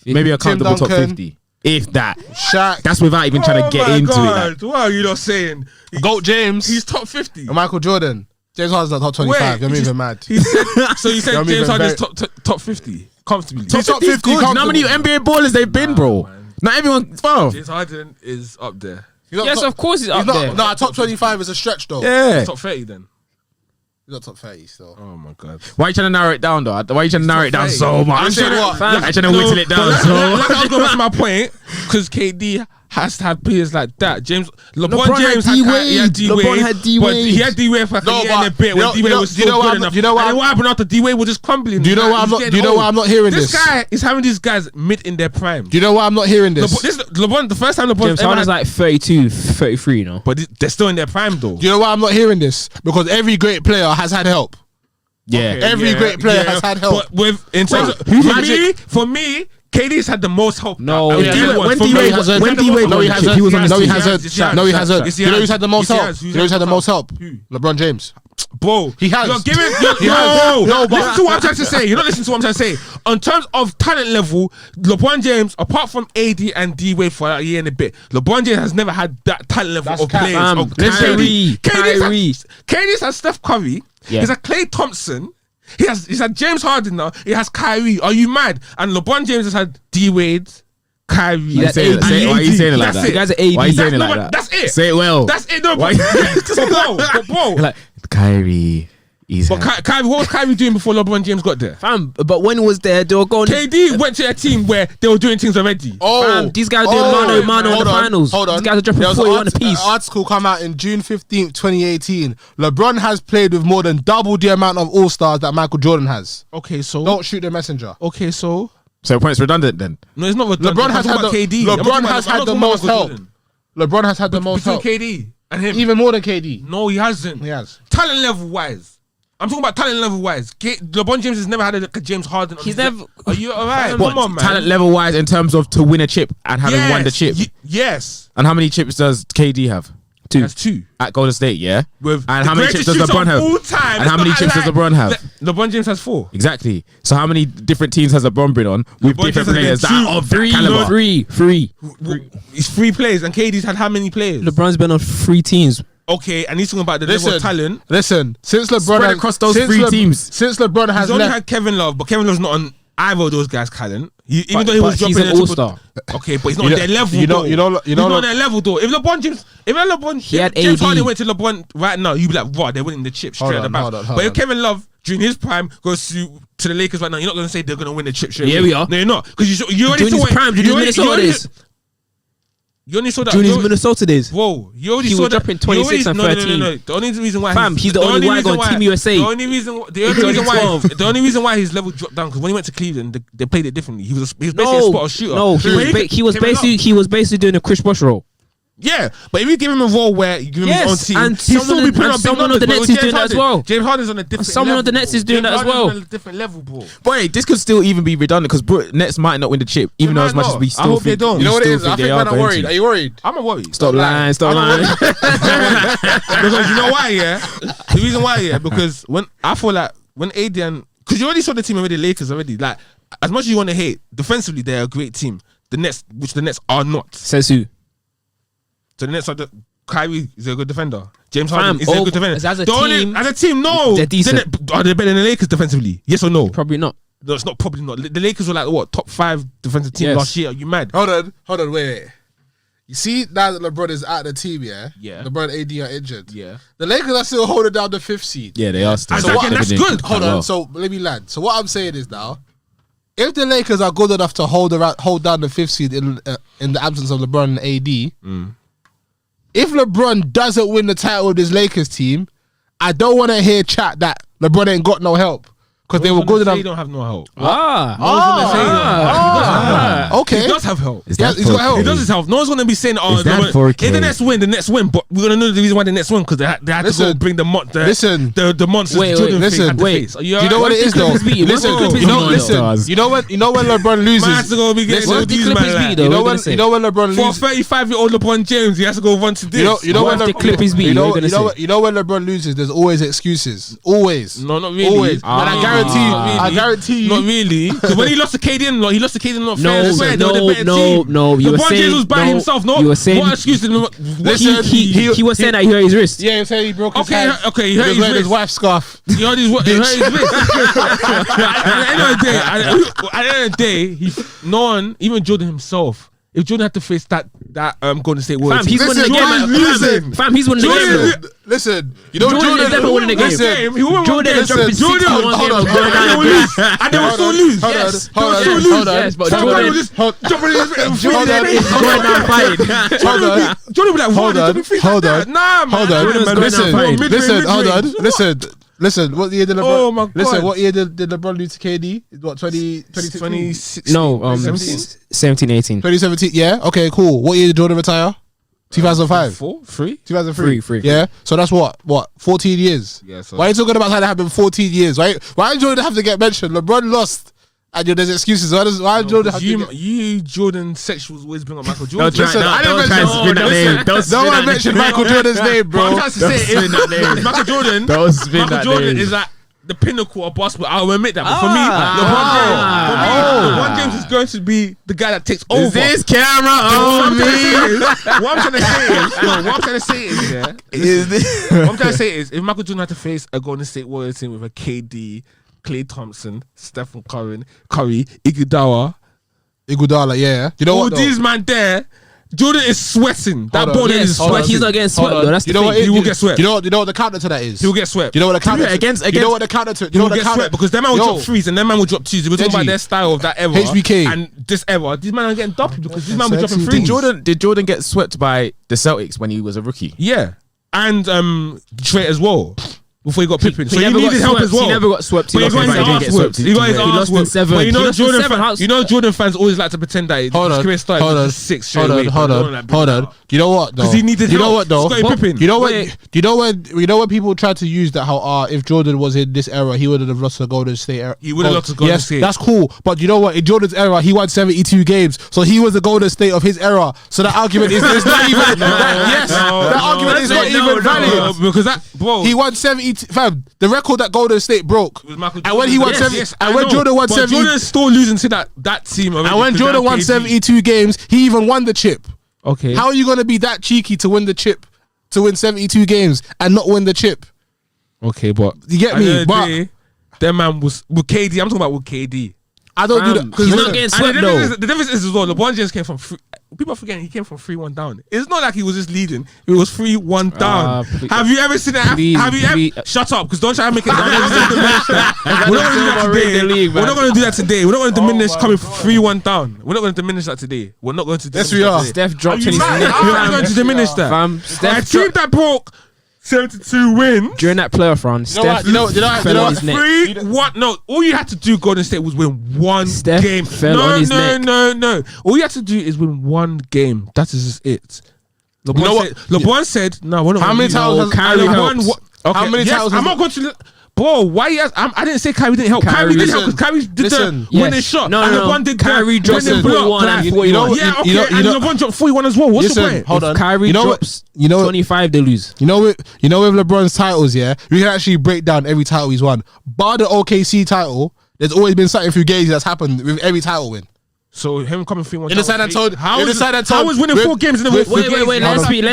Maybe a Tim comfortable top Duncan. 50. If that. Shaq, That's without even trying to get into it. Like. What are you not saying? Goat James, He's top 50. and Michael Jordan. James Harden's not top 25. You're he moving just- mad. he said- so you said You're James moving Harden's very- top 50 comfortably. He's top 50. Good. You know how many comfortable. NBA ballers they've been, bro? man. Not everyone. Bro. James Harden is up there. Yes, of course he's up there. No, top 25 is a stretch though. Yeah. Top 30 then. He's not top 30 still. Oh my god. Why are you trying to narrow it down, though? Why are you trying to narrow it down so much? I'm saying what? Why are you trying to whittle it down so Like I was going back to my point, because KD has to have players like that. LeBron James had had D-Wade. D-Wade. LeBron had D-Wade. But he had D-Wade for like a year and a bit when D-Wade was still good enough. You know and then what happened after D-Wade was just crumbling? Do you know why I'm not hearing this? This guy is having these guys mid in their prime. Do you know why I'm not hearing this? LeBron, the first time LeBron James Harden's like 32, 33, you know. but they're still in their prime though. Do you know why I'm not hearing this? Because every great player has had help. Yeah. Every great player has had help. But with in terms of for me, KD's had the most help. No, When D-Wade was No, he hasn't. he was on his No, he team. hasn't. No, he hasn't. Yes, You know who's had the most Yes, he help? has. You know who's had the most help? Who? LeBron James. Bro, He has. You're giving, He has. No, but- listen to what I'm trying to say. You're not listening to what I'm trying to say. On terms of talent level, LeBron James, apart from AD and D-Wade for a year and a bit, LeBron James has never had that talent level That's of cap. players. Fam, Of Kyrie. KD's had Steph Curry. Yeah. He's had Klay Thompson. He's had James Harden now. He has Kyrie. Are you mad? And LeBron James has had D-Wade, Kyrie. Why Why are you saying it like That's that? it. You guys are AD. Why are you saying it No, like but that? that's it. Say it well. That's it. No, Why- but bro. Like, Kyrie. He's But Kyrie, what was Kyrie doing before LeBron James got there? Fam, but when he was there, they were going. KD went to a team where they were doing things already. Fam, these guys are doing mano in the finals. Hold on. These guys are dropping There was 41 apiece. An article come out in June 15th, 2018. LeBron has played with more than double the amount of All-Stars that Michael Jordan has. Okay, so Don't shoot the messenger. okay, so So points redundant then. no, it's not redundant. LeBron I'm has talking had about the KD. LeBron has had the most help. LeBron has had the most Between help. KD and him. Even more than KD. No, he hasn't. He has. Talent level wise. I'm talking about talent level wise. LeBron James has never had a James Harden. He's never- Are you alright? What, Come on, man. talent level wise in terms of to win a chip and having won the chip. Yes. And how many chips does KD have? That's two. At Golden State, yeah? With And the how many chips greatest does shooter LeBron of have? all time. And how many chips does LeBron have? LeBron James has 4. Exactly. So how many different teams has LeBron been on with LeBron different just has players been that two, are of that Three, caliber? three. It's 3 players, and KD's had how many players? LeBron's been on 3 teams. Okay, and he's talking about the level of talent. Listen. Since LeBron Spread has, across those since 3 teams. Since LeBron has He's only left, had Kevin Love, but Kevin Love's not on either of those guys' talent. Even But- though he was but dropping he's an in the triple- all-star. Okay, but he's not You on know- their level. you know- though. you know- He's not on their level though. If LeBron, He had James AD. Harden went to LeBron right now, you'd be like, "Wow, they're winning the chip straight Hold at the on, back." hold on, hold But if on. Kevin Love during his prime goes to the Lakers right now, you're not going to say they're going to win the chip straight. Yeah, away. we are. No, you're not, because you already During saw his it. prime, during his Minnesota days. You only saw that. During his you- Minnesota days. Whoa, you already He saw was that. dropping you already- 26 and no, 13. No. The only reason why Fam, he's the only white guy on Team USA. The only reason why the only reason why his level dropped down because when he went to Cleveland, they played it differently. He was basically a spot shooter. No, But he was basically doing a Chris Bosh role. Yeah, but if you give him a role where you give him his own Yes, team, and he'll still be putting up big someone on numbers, the but Nets with is James doing that as Harden- well. James Harden's on a different someone level. on the Nets is doing James that as Harden's well. on a different level, bro. Boy, this could still even be redundant because Nets might not win the chip, even They though as might much as not. we I still hope they think. don't. we you know what it still is? I think they man are are going worried. to. Are you worried? I'm not worried. Stop lying. Because you know why, yeah? The reason why, yeah, because when I feel like when AD and because you already saw the team already, Lakers already. Like as much as you want to hate, defensively they're a great team. The Nets, which the Nets are not. Says who? So the Nets are Kyrie is a good defender. James Harden is a over- good defender. as a as a team, no. they're decent. Are they better than the Lakers defensively? Yes or no? Probably not. No, it's not. Probably not. The Lakers were like what top 5 defensive team Yes. last year. Are you mad? Hold on, wait. You see now that LeBron is out of the team, yeah? Yeah. LeBron and AD are injured. Yeah. The Lakers are still holding down the 5th seed. Yeah, they are still. So again, that's good. Hold on, so let me land. So what I'm saying is now, if the Lakers are good enough to hold down the 5th seed in the absence of LeBron and AD, if LeBron doesn't win the title with his Lakers team, I don't want to hear chat that LeBron ain't got no help because they were good They enough. don't have no help. Okay. He does have help. Is Yeah, that he's got for- help. He does his help. No one's gonna be saying, "Oh, Is that if 4K? the Nets win, the Nets win." But we're gonna know the reason why the Nets win because they had to go Listen. bring the Listen. the monsters. Wait, Jordan wait, thing listen, had to wait. face. Are Do you know what it is though? Clippers beat you? Listen, What's the Clippers you know, beat you, listen. though? You know when LeBron loses. Man has to go be getting Listen, all these the man Clippers like- beat, though? You know What are when you gonna you know when LeBron For a loses. 35-year-old LeBron James, he has to go run to this. You know when What if the Clippers beat? you know What are you gonna say? you know when LeBron loses, there's always excuses. Always. No, not really. Always. And I guarantee you. Not really. Because when he lost to KD, he lost to KD not fair No, and square. They were the better team. no. You were LeBron saying James was by himself. No, You were saying what excuse did Listen, he was saying that he hurt his wrist. Yeah, he said he broke his Okay, hand. okay, he He hurt was his wearing his wrist. wife's scarf. You heard his wrist. At the end of the day, no one, even Jordan himself, if Jordan had to face that Golden State Warriors Fam, he's winning the Jordan's game. losing. Fam, he's winning the game. though. Listen, you know Jordan is never winning the game. Listen, he won one Jordan game. is dropping Jordan- 61 hold games on, and hold going on, down They will in lose, blast. and they will still lose. Hold on, Yes. hold on, Jordan- hold on. Yes, but Some guy Jordan will just Hold- jump on his Hold on. is going down fighting. Hold on. Jordan will be like, Hold on, hold on. Nah, man. Hold on. Jordan's going Listen, down fighting. listen, hold on. Listen. What year did LeBron? Oh, my God. Listen, what year did LeBron lose to KD? What 2016? 2016. No, 17, 18. 2017. Yeah. Okay. Cool. What year did Jordan retire? 2005. 3? 2003. Three. Yeah. So that's what 14 years. Yeah. So Why are you talking about how that happened 14 years? Why did Jordan have to get mentioned? LeBron lost. And there's excuses. Why did Jordan have to get... you Jordan sexuals always bring up Michael Jordan. Listen, I didn't mention... No one mentioned Michael Jordan's name, What I'm bro. trying to say is Michael Jordan. Don't spin Michael that Jordan name. is like the pinnacle of basketball. I'll admit that. But for me, Oh. LeBron James is going to be the guy that takes over. Is this camera on me? What I'm trying to say is, yeah. What I'm trying to say is, if Michael Jordan had to face a Golden State Warriors team with a KD, Klay Thompson, Stephen Curry, Iguodala, yeah. You know all what, though? these man there, Jordan is sweating. That Hold on. ball Yes, is hold but on. sweating. he's not getting swept Hold on. though. That's the You know thing. what? He will get swept. You know what the counter to that is? He'll get swept. You know what the counter against- You know what the counter to? You He know will what the get counter? swept because them man will drop threes and them man will drop twos. We're talking Deji. about their style of that era. HBK. And this era, these men are getting dumped because these men were dropping Sexy. threes. Did Jordan get swept by the Celtics when he was a rookie? Yeah. And Trey as well. Before he got Pippen. So he never needed got help swept. as well. He never got swept. But he got his But he didn't ass get whooped. swept. He got his He ass lost in whooped. 7. But He lost in 7. How's- Jordan fans always like to pretend that his career started Hold on. with 6 straight Hold away. on. You know what though? Because he needed You know help. what though? Scottie Pippen. You know what? Wait. You know when people try to use that how if Jordan was in this era, he would have lost to Golden State era. He would have lost to Golden Yes, State. that's cool. But you know what? In Jordan's era, he won 72 games, so he was the Golden State of his era. So that argument is not even. That argument is not even valid. Because that, bro. He won 70. Fam, the record that Golden State broke. With Michael And when he won Jordan. 70, I and when know. Jordan won But 70, Jordan's still losing to that team. and when Jordan won 72 games, he even won the chip. Okay. How are you gonna be that cheeky to win the chip, to win 72 games and not win the chip? Okay, but You get me? But that man was with KD. I'm talking about with KD. I don't do that He's not listen, getting And swept the though. difference is as well. LeBron James came from. People are forgetting he came from 3-1 down. It's not like he was just leading. It was 3-1 down. Please. Have you ever seen that? Please, Have you please. ever? Shut up, because don't try to make it. We're not going to do that today. We're not going to do that today. We're not going to diminish coming from 3-1 down. We're not going to diminish that today. We're not going to. Yes, diminish we that are. today. Steph dropped Are you 20 mad? How are you going to diminish that? Fam, A Steph team dropped that broke 72 wins. during that playoff run. You know what? Steph You know fell what? on his neck. 3-1. No, all you had to do, Golden State, was win one Steph game. fell no, on his no, neck. no. All you had to do is win one game. That is just it. LeBron, You know what? LeBron said, "No, we're not." How gonna many do that." times has And Kyrie LeBron helped? Okay, How many yes, times I'm has- not going to. Bro, why? I didn't say Kyrie didn't help. Kyrie did help because Kyrie did listen. the winning shot. No, and no, LeBron did Kyrie the dropped winning 41 block. and You 41. know what? Yeah, okay, You know- and LeBron dropped 41 as well. What's the Listen, point? hold on. Kyrie You know what? drops You know 25, they lose. You know with LeBron's titles, yeah, we can actually break down every title he's won. Bar the OKC title, there's always been something fugazi that's happened with every title win. So him coming 3-1 In the San Antonio, How in the is San Antonio, How was winning 4 games in the with- Wait, Hold let's on. speak.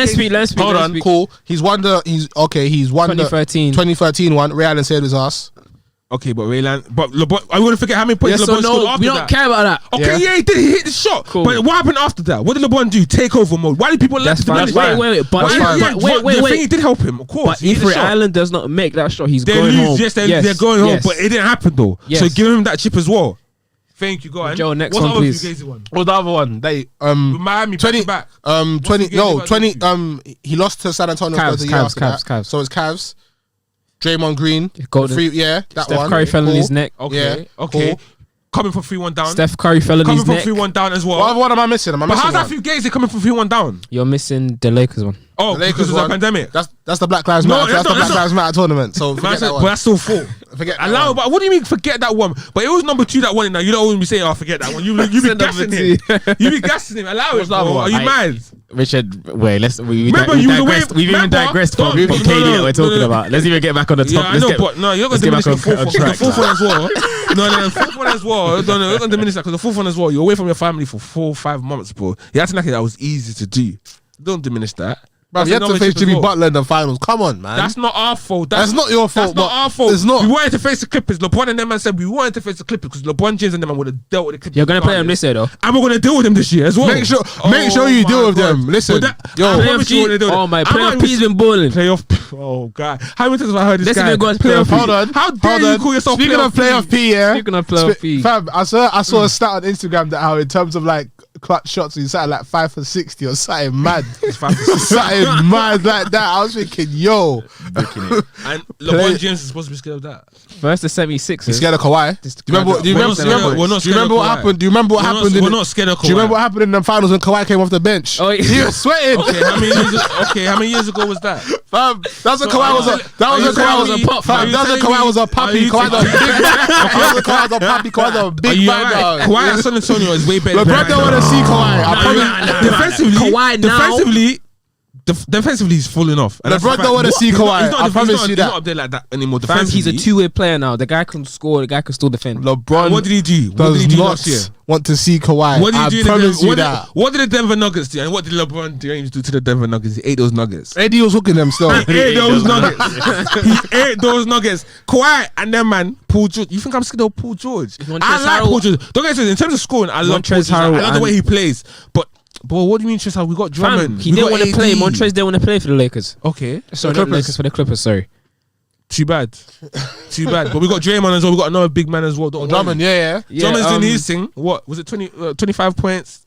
Hold on, cool. He's won the 2013 one. Ray Allen saved his ass. Okay, but Raylan, but LeBron, are we gonna forget how many points Yes LeBron or scored no? after We don't that? care about that. Okay, yeah, he did. He hit the shot. Cool. But what happened after that? What did LeBron do? Takeover mode. Why did people let That's him fine. diminish Wait, that? wait. But That's fine. The thing he did help him, of course. But He hit if the Ray shot. Allen does not make that shot, he's They going lose. home. Yes, they're going home. Yes. But it didn't happen though. Yes. So give him that chip as well. Thank you. Go on. Joe, next What's one, the other please. Fugazi one? What's the other one? They With Miami 20 back. 20 the no game 20 about he lost to San Antonio Cavs, Spurs the year Cavs, after Cavs, that. Cavs. So it's Cavs. Draymond Green, Golden. that Steph one. Curry fell on Cool. his neck. Okay. Yeah, Okay. cool. Coming from 3-1 down. Steph Curry fell on coming his from neck. 3-1 down as well. What am I missing? Am I But missing how's that one? Fugazi coming from 3-1 down? You're missing the Lakers one. Oh, The Lakers because of the one. pandemic. That's the Black Lives No, Matter. that's That's the not- Black that's Lives Matter tournament. So Man forget said, that but one. that's still 4. Forget that Allow, one. but what do you mean forget that one? But it was number 2 that won it now. You don't always be saying, oh, forget that one. You be gassing him. You be gassing him. Allow it, What's the other bro. one? Are you mad? Richard, wait, Remember, you were the way- digressed. We've even remember- digressed from No, KD no, that we're talking no. about. Let's even get back on the Yeah, top. I Let's know, get, but no, you're let's going to get diminish back the on fourth one. The track. fourth one as well. No, the fourth one as well. No, you're going to diminish that because the fourth one as well. You're away from your family for 4 or 5 months, bro. You're acting like that was easy to do. Don't diminish that. Bruv, you had to another face chip as Jimmy well. Butler in the finals. Come on, man. That's not our fault. That's not your fault, That's not but our fault. it's not. We wanted to face the Clippers. LeBron and them man said we wanted to face the Clippers because LeBron James and them man would have dealt with the Clippers. You're gonna play them regardless. this year though. And we're gonna deal with them this year as well. Make sure Oh you my deal with God. them. Listen, But yo, I promise you we're gonna deal with Oh them. my, I'm playoff not P's been balling. Playoff. Oh god, how many times have I heard this Let's guy? even go as Playoff playoff P. hold on. How dare hold you on. call yourself Speaking of playoff P, yeah. Speaking of playoff P, Fam, I saw a stat on Instagram that how in terms of like clutch shots, he sat at like 5 for 60 or something mad. Something mad like that. I was thinking, yo, And LeBron James is supposed to be scared of that. first the 76ers. you scared of Kawhi? Do you remember? Do you We're remember? not scared of- we're not Do you scared remember of what Kawhi. happened? Do you remember what happened? We're not scared of Kawhi. Do you remember what happened in the finals when Kawhi came off the bench? Oh, yeah. He was sweating. Okay, how many years ago was that? Fam, that's when So Kawhi was a. That was when Kawhi was a pop. Are Fam, you that's when telling Kawhi me- was a puppy. are Kawhi was a you big man. Kawhi was a puppy. Kawhi was a Are big you man. alright? dog. Kawhi at San Antonio is way better. LeBron don't want to see Kawhi. I promise. Defensively, Kawhi now- defensively, he's falling off. And that's LeBron a fact. don't wanna see He's Kawhi. not- I he's promise not- you He's that. not up there like that anymore. Fam, he's Defensively, a two-way player now. The guy can score. The guy can still defend. LeBron What did he do? What did he does do last year? not want to see Kawhi. What did he I do? in promise the, you what, that. did, what did the Denver Nuggets do? And what did LeBron James do to the Denver Nuggets? He ate those nuggets. Eddie was hooking them still. He ate those nuggets. He ate those nuggets. Kawhi and then man, Paul George. You think I'm scared of Paul George? I Montrezl like Harrell- Paul George. Don't get me in terms of scoring. I love Paul Montrezl George. I Harrell love the way and- he plays. But what do you mean, Tristan? We got Drummond. Fam, he We didn't got want to play. AD. Montrezl didn't want to play for the Lakers. Okay, Sorry, The not the Clippers. Lakers, for the Clippers. Sorry. too bad. Too bad. But we got Draymond as well. We got another big man as well. Don't Drummond, worry. yeah. Drummond's doing his thing. What was it? 25 points.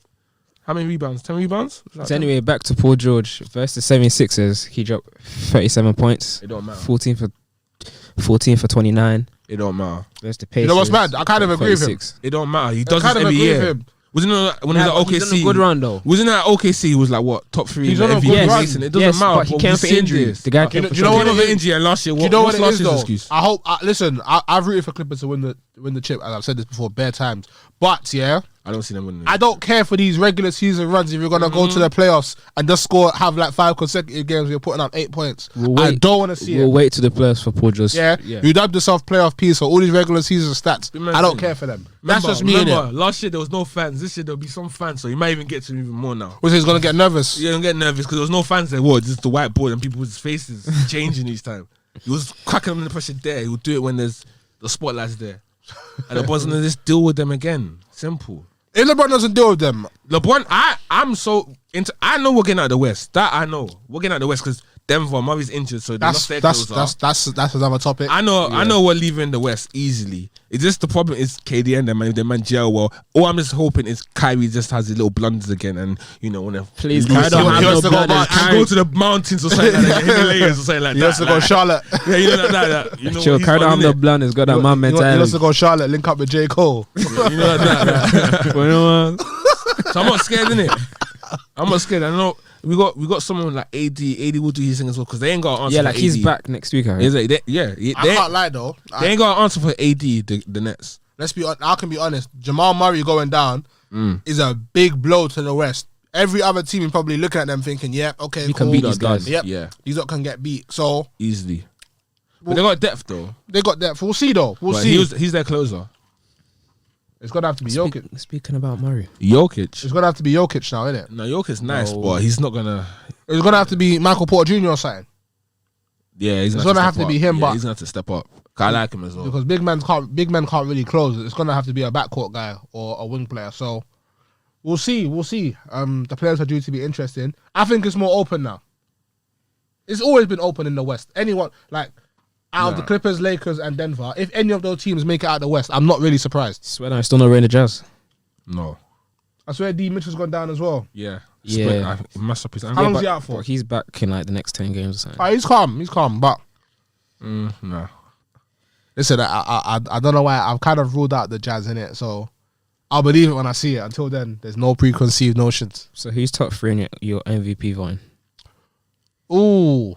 How many rebounds? 10 rebounds? Was that So anyway, back to Paul George versus 76ers. He dropped 37 points. It don't matter. 14 for 29. It don't matter. Versus the Pacers. You know what's mad? I kind of agree with him. 36. It don't matter. He does this kind of every agree with year. him. Wasn't it when Nah, he but was he's at on a OKC? good run though. Wasn't it at OKC? He was like what top 3 He's in on a the good MVP run. race, and it doesn't Yes, matter. but he we've came for seen injury. this. The guy Okay, came do for you know injury. what? Came for injury, and last year, Do you know what what's it last is year's though? excuse? I hope. Listen, I've rooted for Clippers to win the chip, and I've said this before bare times. But yeah, I don't see them winning. I don't care for these regular season runs if you're gonna go to the playoffs and just have like 5 consecutive games where you're putting up 8 points. We'll I wait. don't want to see We'll it. wait to the playoffs for Paul George. Yeah, you dubbed yourself playoff P, so all these regular season stats, Remember- I don't care for them. That's just me. Remember, Innit? last year there was no fans. This year there'll be some fans, so you might even get to even more now. Which is gonna get nervous. You don't get nervous because there was no fans there. What? Just the whiteboard and people's faces changing each time. He was cracking them in the pressure there. He would do it when there's the spotlights there, and LeBron's gonna just deal with them again. Simple. If LeBron doesn't deal with them, LeBron, I'm so into. I know we're getting out of the West. That I know we're getting out of the West because Denver, Murray's injured, so they're that's not that's another topic. I know we're leaving the West easily. It's just the problem is KD and them man. If the man gel well, all I'm just hoping is Kyrie just has his little blunders again, and wanna Please, Kyrie Kyrie don't have no blood in and Kyrie. go to the mountains or something like that, Himalayas or something like He that. wants to go like- Charlotte. Yeah, you know that. You know Chill, what he's Kyrie don't on, have no innit? blood. He's got that man He wants to mentality. go Charlotte, link up with J. Cole. You know that. You know what? So I'm not scared, innit? I'm not scared. I know we got someone like AD. AD will do his thing as well because they ain't got an answer. Yeah, for like he's AD. back next week. I heard. Is it? Yeah, I can't lie though. they ain't got an answer for AD. The Nets. I can be honest. Jamal Murray going down is a big blow to the West. Every other team is probably looking at them thinking, "Yep, okay, You cool. can beat these guys. Yep, Yeah, these lot can get beat." So easily. But they got depth though. they got that. We'll see though. We'll But see. he's their closer. It's gonna have to be Jokic. Speaking about Murray, Jokic. It's gonna have to be Jokic now, isn't it? No, Jokic's nice, No. but he's not gonna. It's gonna have to be Michael Porter Jr. or something Yeah, he's It's gonna have step to be up. him, Yeah, but- he's gonna have to step up. I like him as well. because big men can't really close. It's gonna have to be a backcourt guy or a wing player. So we'll see. We'll see. The players are due to be interesting. I think it's more open now. It's always been open in the West. Anyone like out of the Clippers, Lakers, and Denver, if any of those teams make it out of the West, I'm not really surprised. swear down, still no rain the Jazz. No. I swear D Mitchell's gone down as well. Yeah. Yeah. He messed up his How ankle. long's but- he out for? But he's back in like the next 10 games or something. He's calm. He's calm. But No. listen, I don't know why I've kind of ruled out the Jazz in it. So I'll believe it when I see it. Until then, there's no preconceived notions. So who's top 3 in your MVP voting? Ooh,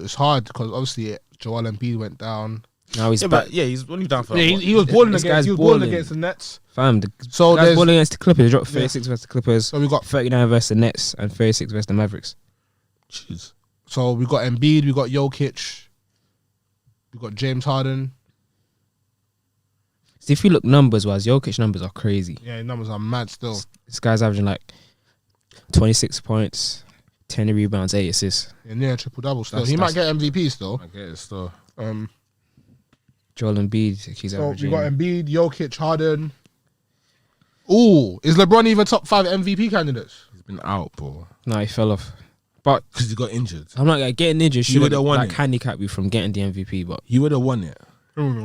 it's hard because obviously Joel Embiid went down. Now he's Yeah, back. but yeah, he's only down for. Yeah, he was balling This against. guy's He was balling balling. against the Nets. Fam, the So guys there's. balling against the Clippers. They dropped 36 versus the Clippers, So we got. 39 versus the Nets, and 36 versus the Mavericks. Jeez. So we got Embiid. We got Jokic. We got James Harden. So if you look numbers wise, Jokic numbers are crazy. Yeah, his numbers are mad still. This guy's averaging like 26 points, 10 rebounds, 8 assists. Yeah, near triple double still. That's- He might that's- get MVP still. I get it still. Joel Embiid, he's So averaging. we got Embiid, Jokic, Harden. Ooh, is LeBron even top 5 MVP candidates? He's been out, bro. No, he fell off. Because he got injured. I'm not like getting injured. He Should would've have won like it. handicap you from getting the MVP, but He would have won it.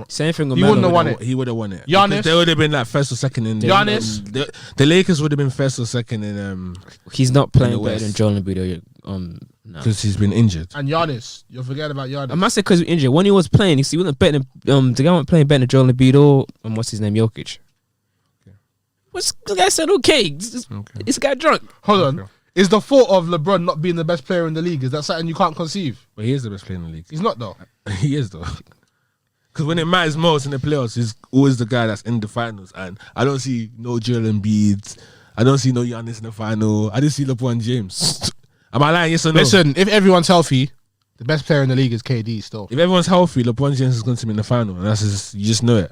same thing with He Melo. wouldn't have won it. He would have won it. Giannis? Because they would have been like first or second in Giannis? The Lakers would have been first or second in He's not playing the better West. than Joel Embiid. No. because he's been injured. And Giannis. You're forgetting about Giannis. I must say because injured. When he was playing, he wasn't better than the guy wasn't playing better than Joel Embiid or what's his name, Jokic. What's the guy said? Okay, this guy drunk. Hold on. Is the fault of LeBron not being the best player in the league? Is that something you can't conceive? But he is the best player in the league. He's not though. He is though. Because when it matters most in the playoffs, he's always the guy that's in the finals. And I don't see no Joel Embiid. I don't see no Giannis in the final. I didn't see LeBron James. Am I lying? Yes or no? Listen, if everyone's healthy, the best player in the league is KD still. If everyone's healthy, LeBron James is going to be in the final. And that's just, you just know it.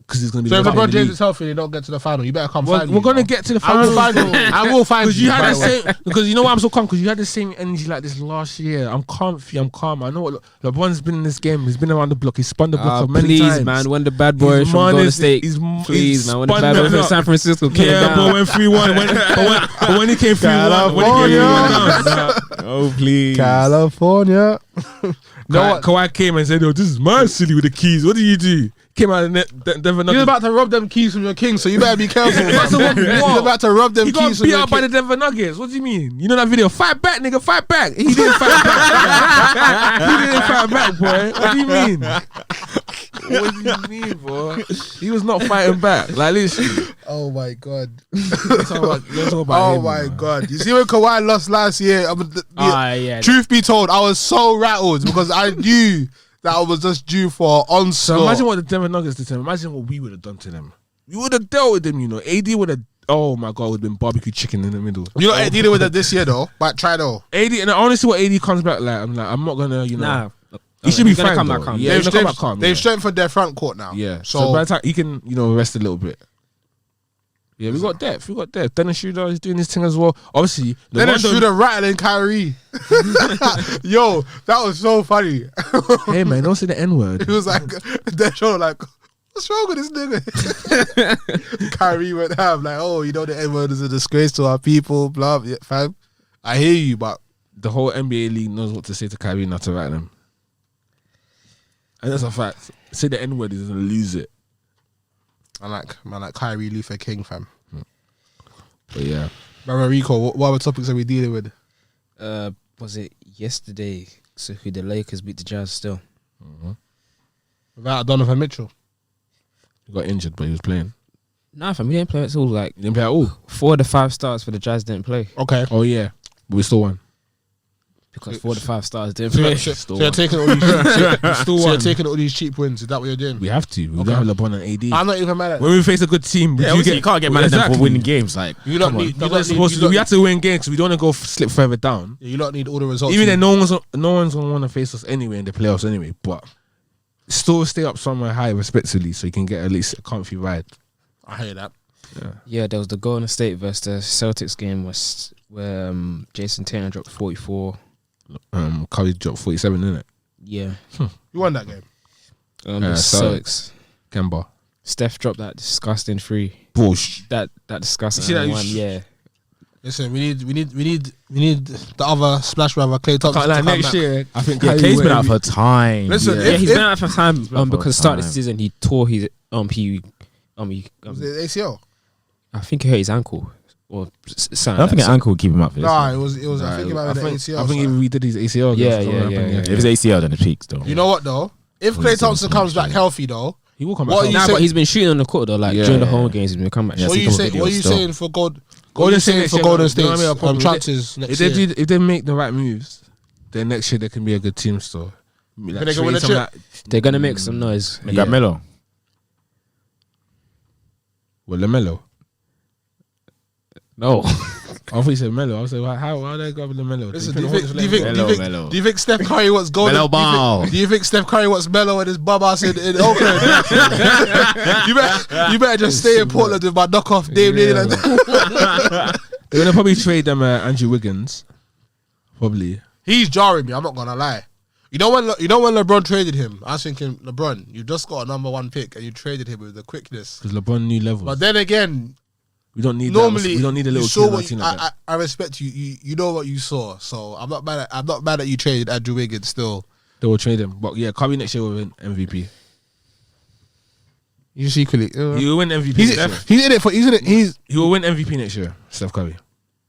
Because he's going to be So if the best LeBron in the James league. is healthy and they don't get to the final, you better come We're find me. going to bro. get to the I will final. find you. I will find Because you. you had by the the way. same. Because you know why I'm so calm? Because you had the same energy like this last year. I'm comfy. I'm calm. I know what LeBron's been in this game. He's been around the block. He's spun the block many Please, times. man, when the bad boys He's from Golden modest, State, he's please, man, when the spun bad the boys from block. San Francisco came Yeah, down. but when 3-1, but when he came 3-1, when he came 3-1 down. Oh please. California. Kawhi came and said, "Oh, this is my city with the keys. What do you do?" Came out of Denver You're Nuggets. about to rob them keys from your king, so you better be careful. That's man. what- You're about to rob them He got keys from beat your out by the king. Denver Nuggets. What do you mean? You know that video? Fight back, nigga. Fight back. He didn't fight back. He didn't fight back, boy. What do you mean? What do you mean, boy? He was not fighting back. Like literally. Oh my god. Let's talk about Oh him, my man. god. You see when Kawhi lost last year? Yeah. Truth be told, I was so rattled because I knew that I was just due for onslaught. So imagine what the Denver Nuggets did to them. Imagine what we would have done to them. We would have dealt with them, you know. AD would have. Oh my god, would have been barbecue chicken in the middle. You're not dealing with it this year though, but try though. AD, and honestly, what AD comes back like, I'm not gonna, you know. Nah, He should be he's gonna fine. come though. back calm. Yeah, he's gonna come back calm. They've yeah. strengthened their front court now. Yeah. So, So, by the time he can, you know, rest a little bit. Yeah, we got depth. We got depth. Dennis Schroeder is doing his thing as well. Obviously, then it's through the rattling Kyrie. Yo, that was so funny. Hey man, don't say the N word. It was like that show like, what's wrong with this nigga? Kyrie went ham like, oh, you know the N word is a disgrace to our people, blah, yeah, fam. I hear you, but The whole NBA league knows what to say to Kyrie, not to rattle him. And that's a fact. Say the N word, he's gonna lose it. I like Kyrie Luther King, fam. But yeah, Brother Rico, what other topics are we dealing with? Was it yesterday? So who the Lakers beat the Jazz still? Without Donovan Mitchell. he got injured, but he was playing. Nah, fam, we didn't play at all. Like He didn't play at all. 4 of the 5 stars for the Jazz didn't play Okay. Oh yeah, but we still won. because 4 of the 5 stars didn't So, play. so, Still so you're won. taking all these Still so you're won. taking all these cheap wins. Is that what you're doing? We have to. We Okay. don't have LeBron and AD. I'm not even mad at When we face a good team, Yeah, obviously you can't get mad at them for winning games. Like, you. Don't come on. need. That's what we're supposed to do. We have to win games because we don't want to go slip further down. You don't need all the results. Even then, no one's gonna want to face us anyway in the playoffs anyway. But still stay up somewhere high respectively, so you can get at least a comfy ride. I hear that. Yeah, there was the Golden State versus the Celtics game where Jason Tatum dropped 44. Curry dropped 47, didn't it? Yeah, You won that game. the Celtics. Celtics. Kemba. Steph dropped that disgusting 3. Bullsh. That disgusting You see that? one. Yeah, Listen, we need the other splash brother Klay Thompson. Like to come next back. year, I think Yeah, Kyrie K's been will out for time. Listen, Yeah. yeah, if, he's if, been out for time been out for because start of the time. season he tore his was it ACL? I think he hurt his ankle or something. I don't think an ankle will keep him up for this. Nah, one. it was. I think it might have been an ACL. I think he redid his ACL. Yeah, That's what yeah, happened, yeah. If it's ACL, then it peaks though. You know what though? If Klay Thompson comes back healthy though, He will come back. What are home. you Nah, say- but he's been shooting on the court though. Like Yeah, during the yeah, home yeah. games, he's been coming back. Yeah, what I are see you a couple saying? What are you videos still. saying for Golden Golden State State for next Golden year, State's you know what I mean? chances next If year? they make the right moves, then next year they can be a good team still. Like, they can win a trade some chip? like- They're gonna make some noise. They got Melo. Well, LaMelo. No, I thought you said Melo. I was like, how they go with LaMelo? Listen, They do you couldn't think hold this Melo. do you think Steph Curry wants Golden? Melo Ball. Do you think Steph Curry wants Melo and his bum ass in Oakland? you better just stay in Portland with my knockoff Dame Yeah, Lillard. They're gonna probably trade them Andrew Wiggins. Probably. He's jarring me. I'm not gonna lie. You know when LeBron traded him, I was thinking, LeBron, you just got a number 1 pick and you traded him with the quickness. Because LeBron knew levels. But then again, we don't need normally we don't need a little you saw kid on our what team you, like that. I respect you. You know what you saw. So I'm not mad at you traded Andrew Wiggins still. They will trade him. But yeah, Curry next year will win MVP. You secretly He will win MVP next year. he's in it for He will win MVP next year, Steph Curry.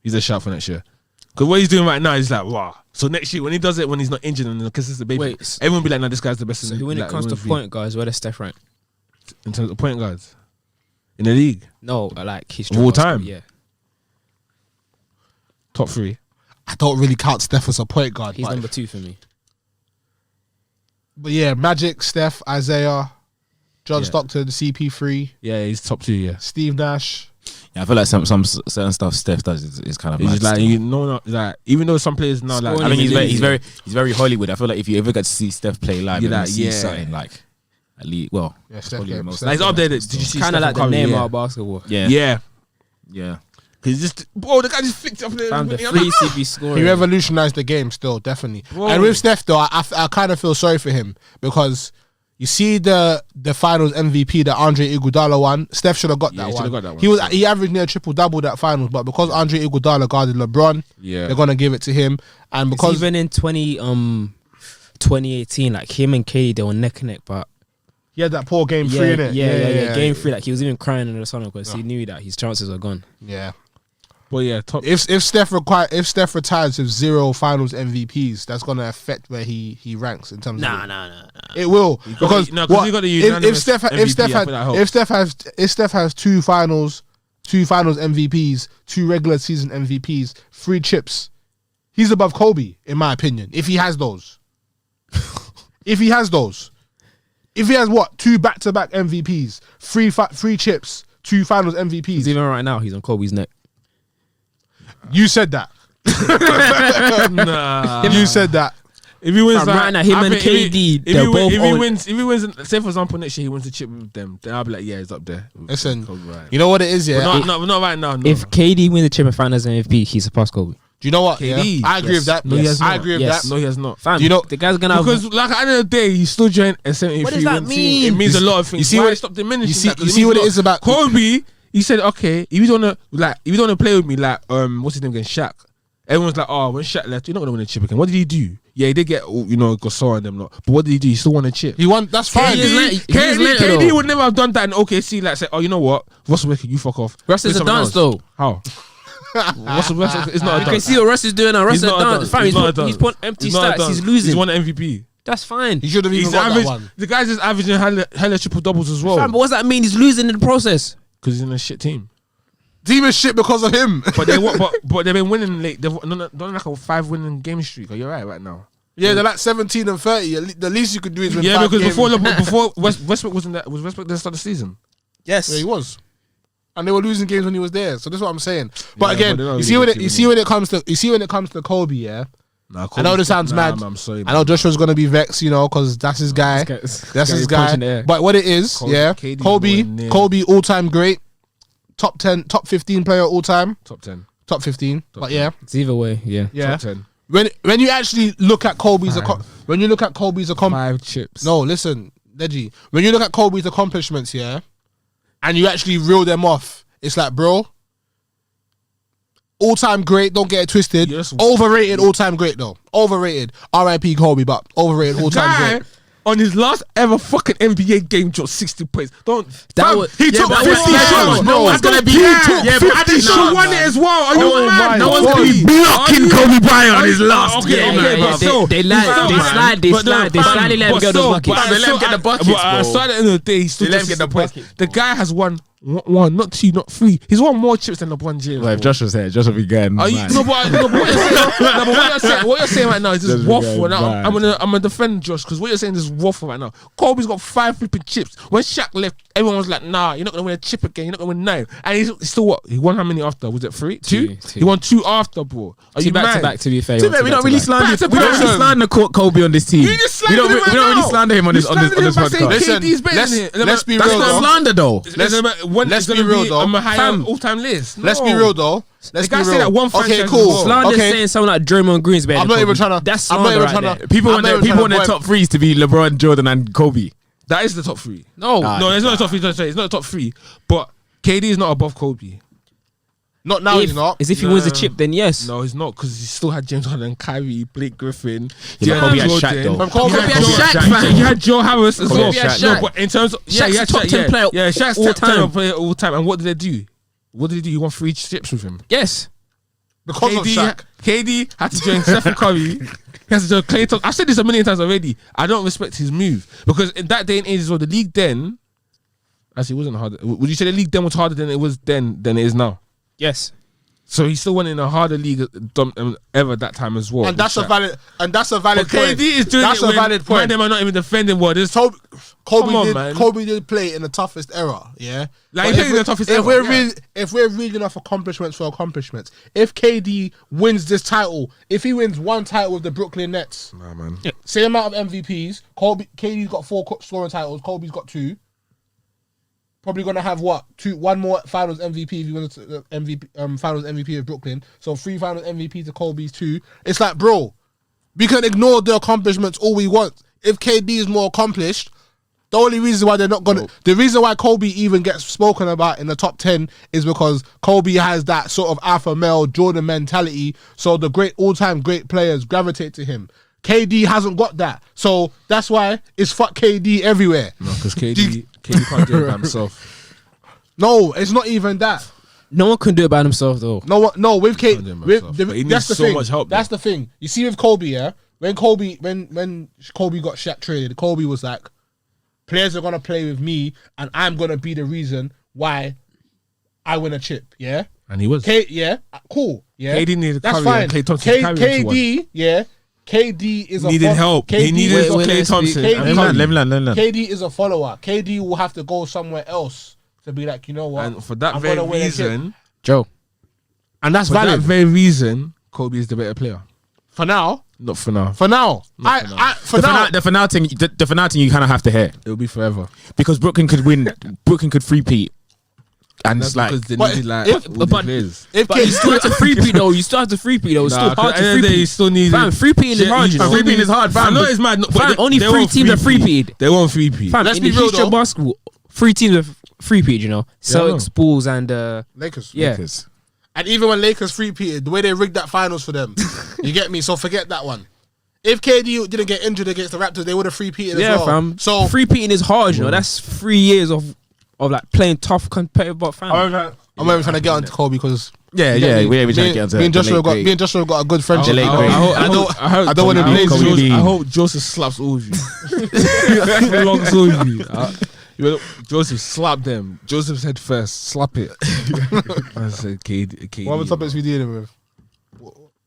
He's a shout for next year. Because what he's doing right now is like, wow. So next year, when he does it, when he's not injured and consistent baby, Wait, everyone will be like, nah, this guy's the best in So the when like, it comes to MVP. point guards, where does Steph rank? In terms of point guards in the league, No, like his Of all time? Yeah, top 3. I don't really count Steph as a point guard. he's but, number 2 for me. but yeah, Magic, Steph, Isaiah, John Yeah. Stockton, CP3, Yeah, he's top 2. Yeah, Steve Nash. Yeah, I feel like some certain stuff Steph does is kind of he's mad just like still. you know, like even though some players now like Scoring I mean, in he's the very Hollywood. I feel like if you ever get to see Steph play live, You're and like, see yeah. something like at least, well, Yeah, that's Steph probably the game. most. Steph Like, he's up there. Did you see Kind of Steph like the Curry? Neymar basketball. Yeah, Yeah, because just the guy just flicked it up there. Found the I'm free like, CB scoring. He revolutionized the game still, definitely. Bro. And with Steph though, I kind of feel sorry for him because you see the finals MVP that Andre Iguodala won. Steph should have got Yeah, that he one. should've got that one. He averaged near triple double that finals, but because Andre Iguodala guarded LeBron, Yeah, they're gonna give it to him. And because even in 2018, like him and KD, they were neck and neck, but he had that poor game 3 in it. yeah. Game 3, like he was even crying in the sun because he knew that his chances are gone. Yeah. but yeah, top. If Steph retires with 0 finals MVPs, that's gonna affect where he ranks in terms of Nah. It will because no, 'cause what, you got the if unanimous Steph MVP, I feel that helps. if Steph has 2 finals MVPs, 2 regular season MVPs, 3 chips, he's above Kobe in my opinion. If he has those, if he has what 2 back-to-back MVPs, 3 chips, 2 finals MVPs. Because even right now, he's on Kobe's neck. You said that. Nah. You said that. If he wins Fam, that, right now, him I and think if he- KD, if they're he win- both if he on- wins, say for example next year he wins the chip with them, then I'll be like, yeah, he's up there. Listen, Kobe Bryant. you know what it is, yeah. But not right now. No. If KD wins the chip and finals MVP, he's surpassed Kobe. Do you know what? KD, Yeah? I agree with that. No, he has I not. agree with Yes. that. No, he has not. Fam, Do you know- the guy's gonna have Because like at the end of the day, he still joined a 73 What does that win team. mean? It means a lot of You things. see Why what- stop diminishing you see- that? 'Cause you it see means what a it lot. is about- Kobe. He said, okay, if you don't wanna play with me, like what's his name again, Shaq. Everyone's like, oh, when Shaq left, you're not gonna win a chip again. What did he do? Yeah, he did get Gasol and them lot, but what did he do? He still won a chip. He won. That's fine. years later- years later, KD though. would never have done that in OKC. Like, say, oh, you know what, Russell Wilson, you fuck off. Russ is Do a something dance else. though. How? Russell is not a You can dance. see what Russ is doing now. Russ He's is a not a dance. dance. Fam, He's not a he's dance. put empty He's not a stats. He's dance. losing. He's won an MVP. That's fine. He should have even He's got average. that one. The guy's just averaging hella triple doubles as well. Fam, but what's that mean? He's losing in the process. Because he's in a shit team. Demon shit because of him. But but they've been winning late. They've done like a 5 winning game streak. Are you right now? Yeah, they're like 17 and 30. The least you could do is win Yeah, 5 because games. before Westbrook wasn't that. Was Westbrook the start of the season? Yes. Yeah, he was. And they were losing games when he was there. So that's what I'm saying. But Yeah, again, but they're not you see really when it comes to Kobe, yeah. Nah, I know this sounds mad. I'm sorry. I know Joshua's gonna be vexed, because that's his guy. That's his guy. But what it is, Kobe- yeah. KD Kobe, nowhere all time great, top 10, top 15 player all time, top 10. top 15. But yeah, It's either way, yeah. yeah. Top 10. When you actually look at Kobe's when you look at Kobe's 5 chips. no, listen, Deji. When you look at Kobe's accomplishments, yeah, and you actually reel them off, it's like, bro, all time great. Don't get it twisted. Yes. Overrated, all time great though. Overrated. R.I.P. Kobe, but overrated, all time Guy great. on his last ever fucking NBA game dropped 60 points. Don't. That Fam, was- he yeah, took but 50 that shots. was- No one's gonna be. He took Yeah, but 50 shots. no, Won it as well. Are you Oh mad? my No one's God. gonna be blocking Kobe Bryant on his last Yeah, game. yeah, yeah, they slide, they slightly let him get those buckets. But They let him get the buckets, But I bro. saw at the end of the day, he still They let him just get the points. buckets, The guy has won one, not 2, not 3. He's won more chips than LeBron James. Well, if bro. Josh was here, Josh would be going. Are you, mad. no, but what you're saying right now is just Just waffle. going And mad. I'm gonna defend Josh because what you're saying is waffle right now. Kobe's got 5 flipping chips. When Shaq left, everyone was like, "Nah, you're not gonna win a chip again. You're not gonna win 9." And he's still what? He won how many after? Was it 3, 2? Two. He won 2 after, bro. Are Two you back mad? to back, to be fair. To be fair, we don't really slander. Back to We don't back. really slander Kobe on this team. You just we don't. slandered him We don't right really now. slander him on You this slandered him by podcast. saying Listen, KD's better let's- than him. let's be That's real not though. slander though. Let's be be real, though. on a higher all-time list. Let's be No. real though. Let's The guy be said real. that one Okay, franchise cool. as well. Slander's Okay. saying someone like Draymond Green's better. I'm than not even Kobe. trying to. That's I'm not slander even right trying there. to. People I'm want not their even people want trying their to top threes to be LeBron, Jordan, and Kobe. That is the top 3. No, No, it's not the top 3. It's not the top 3. But KD is not above Kobe. Not now. He's not. As if he wins the chip, then yes. No, he's not, because he still had James Harden, Kyrie, Blake Griffin. Yeah, but Kobe had Shaq, Jordan. though. From Kobe You had had Shaq, Joe- fam. you had Joe Harris as Kobe well. had Shaq. No, but in terms of Shaq's yeah, a top 10 player yeah, Shaq's all top 10 time. player all time. And what did they do? What did he do? He won 3 chips with him. Yes. because of Shaq. KD had to join Stephen Curry. He has to join Klay Thompson. I've said this a million times already. I don't respect his move, because in that day and age as well, the league then actually wasn't harder. Would you say the league then was harder than it was then than it is now? Yes. So he still went in a harder league ever that time as well. And that's a Shaq. valid. And that's a valid But point. KD is doing That's it a when valid point. them are not even defending. What is Kobe Come on, man. Kobe did play in the toughest era, yeah. Like, But he played in the toughest if era, We're yeah. if we're reading off accomplishments for accomplishments, if KD wins this title, if he wins one title with the Brooklyn Nets, nah, man. same amount of MVPs. KD's got 4 scoring titles. Kobe's got 2. Probably gonna have one more Finals MVP if he wins the MVP Finals MVP of Brooklyn. So 3 Finals MVP to Kobe's 2. It's like, bro, we can ignore the accomplishments all we want. If KD is more accomplished, the only reason why they're not gonna, the reason why Kobe even gets spoken about in the top 10 is because Kobe has that sort of alpha male Jordan mentality. So the all-time great players gravitate to him. KD hasn't got that, so that's why it's fuck KD everywhere. No, because KD can't do it by himself. No, it's not even that. No one can do it by themselves though. No, with Kate, Can't do it myself. But he needs that's the so thing. much help, That's the thing. You see with Kobe, yeah. When Kobe got Shaq traded, Kobe was like, players are gonna play with me, and I'm gonna be the reason why I win a chip. Yeah. And he was. Yeah. Cool. Yeah. KD needed That's Curry fine. and Klay Thompson to carry him to one. KD, yeah. KD is Needed help. He needed wait, Klay let's Thompson. speak. and KD Curry. Let me learn. KD is a follower. KD will have to go somewhere else to be like, you know what? And for that I'm very gonna win a chip. reason, Joe. And that's for that valid very reason, Kobe is the better player. for now. Not for now. For now, Not for now. for now. The finale thing, the finale thing, you kind of have to hear It'll be forever. because Brooklyn could win. Brooklyn could three-peat, and That's it's like because they but needed like if- all the but- players. If But you KD still have to free-peat though. You still have to free-peat though. It's still Nah, hard 'cause to at the end of the day, you free-peat. still need Fam, free-peating is hard, you know. free-peating is hard, fam. I know it's mad. No, Fam, only they 3 won't teams are three-peat. free-peat. They won't free-peat. Fam, Let's in be the real, history of though. basketball, 3 teams are free-peat, you know. Celtics, Bulls, and Lakers. yeah. Lakers. And even when Lakers three-peated, the way they rigged that finals for them, you get me? So forget that one. If KD didn't get injured against the Raptors, they would have three-peated Yeah, as well. fam. So free-peating is hard, you know. That's 3 years of like playing tough competitive, but fam. I'm not even trying to get onto Kobe because Yeah, we're trying to get into me and the Joshua late got great. me and Joshua got a good friendship. The late I great. hope- I don't want to I hope blaze Kobe Joseph- Lee. I hope Joseph slaps all of you. Belongs all of you. Joseph slap them. Joseph's head first. Slap it. I said KD. What other topics we dealing with?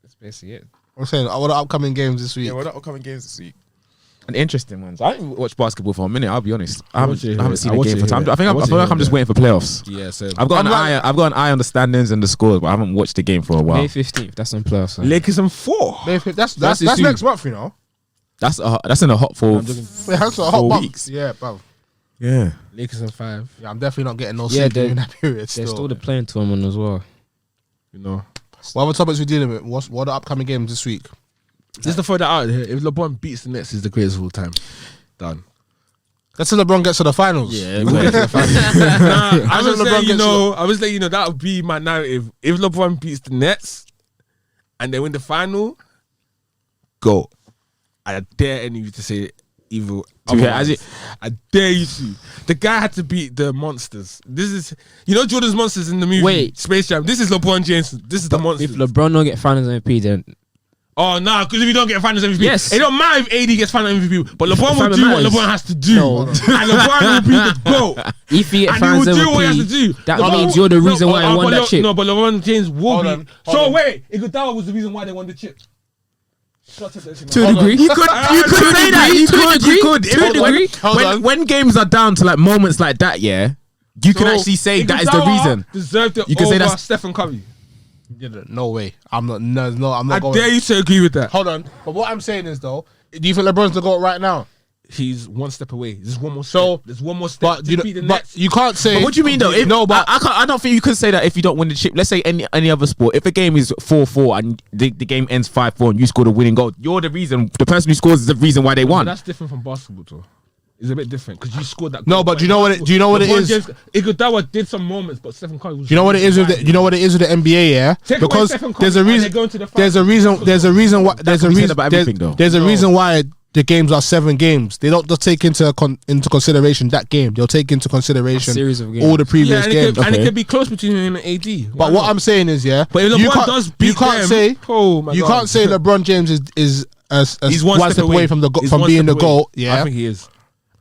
That's basically it. I'm saying what are upcoming games this week? Yeah, what are upcoming games this week? And interesting ones. I didn't watch basketball for a minute. I'll be honest. I watch it haven't here. seen I a watch game it for time. here. I feel I watch like it I'm just here. waiting for playoffs. Yeah, so I've got an eye on the standings and the scores, but I haven't watched the game for a while. May 15th. That's on playoffs. So. Lakers and 4. That's this week. next month, you know. That's in a hot for Yeah, that's a hot 4 month. weeks. Yeah, bro. Yeah. Lakers and 5. Yeah, I'm definitely not getting no Yeah, sleep they- during that period. There's Still. still the playing tournament as well. You know. What other topics we dealing with? What are upcoming games this week? Just to throw that out here, if LeBron beats the Nets, he's the greatest of all time. Done. Let's say LeBron gets to the finals. Yeah. Nah, I As was LeBron letting you gets know. I was letting you know that would be my narrative. If LeBron beats the Nets and they win the final, go. I dare any of you to say evil. I dare you to. The guy had to beat the monsters. This is, you know, Jordan's monsters in the movie. Wait. Space Jam. This is LeBron James. This is the monsters. If LeBron don't get finals MVP, then Oh no, because if you don't get finals MVP, Yes. it don't matter if AD gets finals MVP, but LeBron Fam, will it do what matters. LeBron has to do, No. and LeBron will be the GOAT. if he get And he will finals do what he has to MVP, do. that LeBron means will- you're the reason why I won but that chip. No, but LeBron James will Hold be. on, So hold on. wait, Iguodala was the reason why they won the chip. Shut up, To a degree. You could say that. You could. To a degree. Hold on. When games are down to like moments like that, yeah, you can actually say that is the reason. Deserved it You can say over that's- Stephen Curry. No way. I'm not. No, I'm I not going. dare you to agree with that. Hold on. But what I'm saying is though, do you think LeBron's the GOAT right now? he's one step away. There's one more step. So, There's one more step. But to you, beat the but Nets. you can't say. But what do you mean though? If, no, but I don't think you could say that if you don't win the chip. Let's say any other sport. If a game is 4-4 and the game ends 5-4 and you score the winning goal, you're the reason. The person who scores is the reason why they But won. that's different from basketball, though. It's a bit different because you scored that. No, goal. but do you know what it- do you know what it LeBron is? James, Iguodala did some moments, but Stephen Curry was. you know what it is with the, you know what it is with the NBA, yeah? Take away Because Stephen Curry there's a and reason. they're going to the There's a finals. reason. There's a reason why. There's a can be said reason. about There's, everything, though. there's a reason why the games are 7 games. They don't just take into consideration that game. They'll take into consideration series of games. all the previous and games. and it could be close between him and AD. But what I'm saying is, yeah, But if you LeBron can't, does beat you can't them, say oh my you God. can't say LeBron James is he's one step away from the He's from one being the step away. GOAT, I yeah, think he is.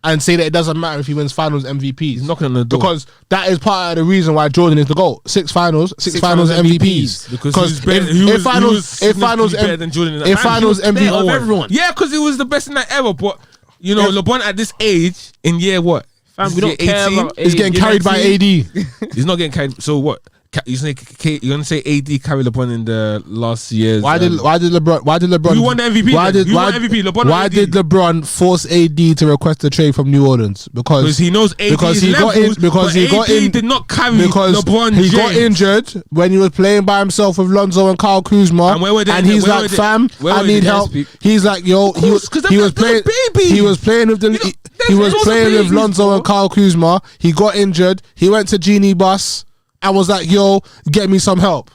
and say that it doesn't matter if he wins Finals MVPs. He's knocking on the door. Because that is part of the reason why Jordan is the GOAT. 6 finals MVPs. Because he was better- he if was finals significantly better than Jordan in that if time. finals He was better MVP of everyone. Yeah, because he was the best in that era. But you know, LeBron at this age in year what? Fam, we Year don't care 18? about is getting year carried by 19. AD. He's not getting carried. So what? You're gonna say AD carried LeBron in the last years? Why did LeBron Who won the MVP? Why then? did Who why, won MVP? LeBron or why AD? did LeBron force AD to request a trade from New Orleans? Because he knows AD because he got in levels, because but he got AD in did not carry because LeBron he James. got injured when he was playing by himself with Lonzo and Kyle Kuzma, And where were they- and he's where were like, they- "Fam, where I were need they? help." Speak. He's like, "Yo, he was 'cause he was they're playing babies. he was playing with the You know, he was those are playing with babies, Lonzo bro. and Kyle Kuzma. He got injured. He went to Genie Bus and was like, "Yo, get me some help."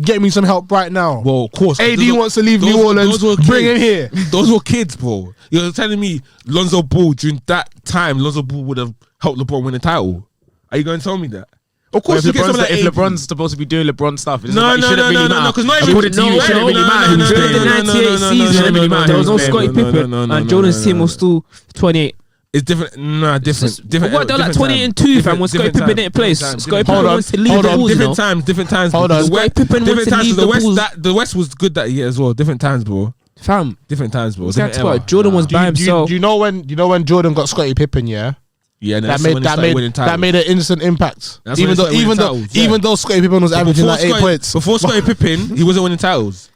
Get me some help right now. Well, of course. AD Those were- wants to leave those- New Orleans. those were Bring him kids. here. Those were kids, bro. You're telling me Lonzo Ball during that time, Lonzo Ball would have helped LeBron win the title? Are you going to tell me that? Of course, you get someone like if AD. LeBron's supposed to be doing LeBron stuff, it doesn't No, matter. It no, shouldn't no, really no, no, matter. because not even- According to you, it shouldn't really matter. no, who's no, doing no, it. no, The no, 98 no, no, season, no, no, no, there was no no, Scottie no, no, Pippen, no, no, and no, Jordan's no, team no, was still 28. It's different. Nah, different. Different. What, they're like different 28 and time. 2, fam, when Scottie Different Pippen time, didn't play. different time, Scottie different Pippen time. wants to leave Hold the on, Bulls, you know. Different times. Different times. Hold on. The Scottie Pippen wants different to times. leave The the West. Bulls. The West was good that year as well. Different times, bro. Fam, Different times, bro. that's Different era. what Jordan was by himself. Do you know when Jordan got Scottie Pippen? Yeah, Yeah, and that made an instant impact. That's Even when though he started winning titles, yeah. even though Scottie Pippen was averaging like 8 points. Before Scottie Pippen, he wasn't winning titles.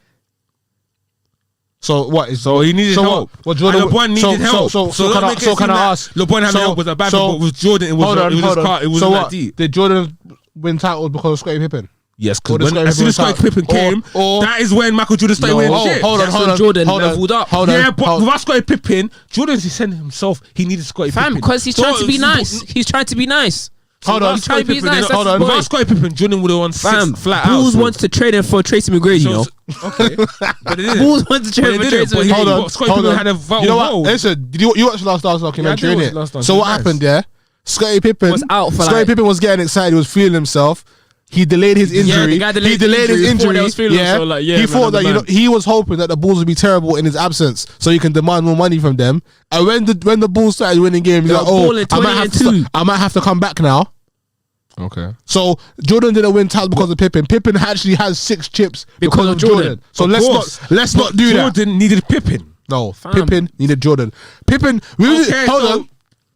So what is So he needed so help. What Jordan? And LeBron needed help. So don't can I make it so can seem I that ask? LeBron having so- help was a bad so- thing, but with Jordan, it was Hold on, his hold on. car. It So wasn't that what? deep. Did Jordan win titles because of Scottie Pippen? Yes, Or because the as soon as Scottie Scottie Pippen Pippen came, or- that is when Michael Jordan started winning shit. hold on, That's hold when on. Jordan hold on, leveled up. Hold on. Yeah, but hold- without Scottie Pippen, Jordan he said himself he needed Scottie Fam, Pippen. because he's trying to be nice. He's trying to be nice. Hold on. He's trying to be nice. Hold on. Without Scottie Pippen, Jordan would have won Fam, six flat out. Bulls so- wants to trade him for Tracy McGrady, you know. Okay, but it didn't. Bulls want to But trade they him for didn't, Tracy but he- Hold McGrady. on. But Scottie hold Pippen on. had a vital You know what? role. Listen, did you watch the last documentary? I did watch innit? the last So what documentary. happened there? Scottie Pippen Was out for Scottie like- Pippen was getting excited. He was feeling himself. He delayed his injury. the guy delayed he delayed his his injury. He thought injury. they was feeling Yeah, so like, yeah, he man, thought I'm that the man. he was hoping that the Bulls would be terrible in his absence, so he can demand more money from them. And when the Bulls started winning games, he's They like, were "Oh, balling 20-2. I might have to come back now." Okay. So Jordan didn't win titles because of Pippen. Pippen actually has 6 chips because of Jordan. So Of course. let's not do that. Jordan needed Pippen. No, Fam. Pippen needed Jordan. Pippen. Okay, Hold so on.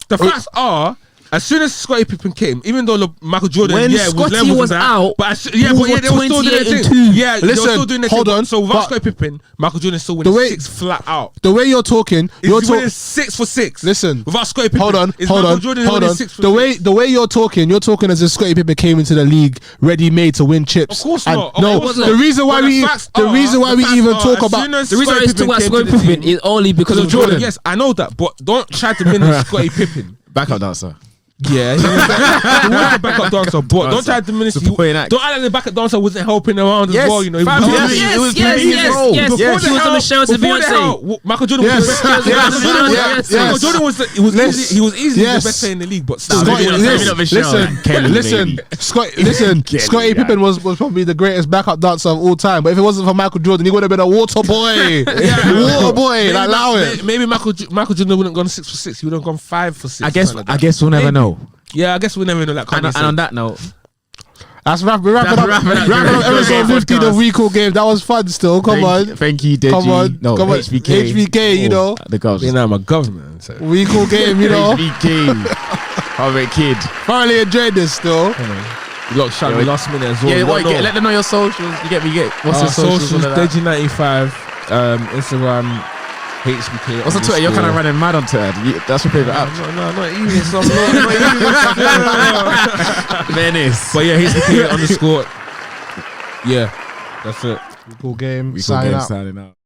the facts are, as soon as Scottie Pippen came, even though Michael Jordan, When was Scottie levels was and that, out, but they Bulls were were still doing 28 their and thing. 2. Yeah, they were Listen, still doing their hold thing. on, So without but- Scottie Pippen, Michael Jordan still The winning way- 6 flat out. The way you're talking, you're He's winning talking. 6 for 6. Listen, without Scottie Pippen, hold on, is hold Michael on, Jordan hold winning on. 6 for The way you're talking as if Scottie Pippen came into the league ready-made to win chips. Of course And not. Of No, course the not. reason why But we the facts the are- reason why the we facts even are, talk as about soon as The reason why Scottie he's talking about Pippen Scottie came to the Pippen team- is only because of Jordan. Jordan. Yes, I know that, but don't try to diminish Scottie Pippen. Backup dancer. Yeah, he was a backup dancer, but don't try to diminish. Supporting act. Don't act like the backup dancer wasn't helping around Yes, as well. You know, he fam, was yes, doing- yes, it was yes, playing his yes, role. yes, Before yes. the He was on the hell- show to before the Beyonce. hell, Michael Jordan was Yes, the best. yes, yes, Michael yes. Jordan was Yes. he was easily the Yes. best player in the league, but still. Scottie, Maybe not Michelle, listen, like Kelly, listen, maybe. listen. Kelly, Scottie yeah. Pippen was probably the greatest backup dancer of all time. But if it wasn't for Michael Jordan, he would have been a water boy. Water boy. Like, allow it. Maybe Michael Jordan wouldn't have gone 6 for 6. He would have gone 5 for 6. I guess something like that. we'll never Maybe. know. Yeah, I guess we'll never know that. And on that note, That's we're wrapping up. wrapping up. Wrapping up episode 50 of We Cool Games. That was fun. Still, come on. Thank you, Deji. Come on, No, come on. HBK. HBK, you know. The girls. You know, I'm a government. So. We Cool Game, you know. HBK. Alright, kid. Thoroughly enjoyed this. Still, You lot shot me last minute as well. Yeah, You what, don't know. let them know your socials. You get me. What's Our your socials? socials, all of that? Deji95, Instagram, HBK. What's on Twitter? You're kind of running mad on Twitter. That's your favorite app. No, not even some. Not even. Venice. But yeah, HBK underscore. Yeah, that's it. Cool game. We call Sign game out. signing out.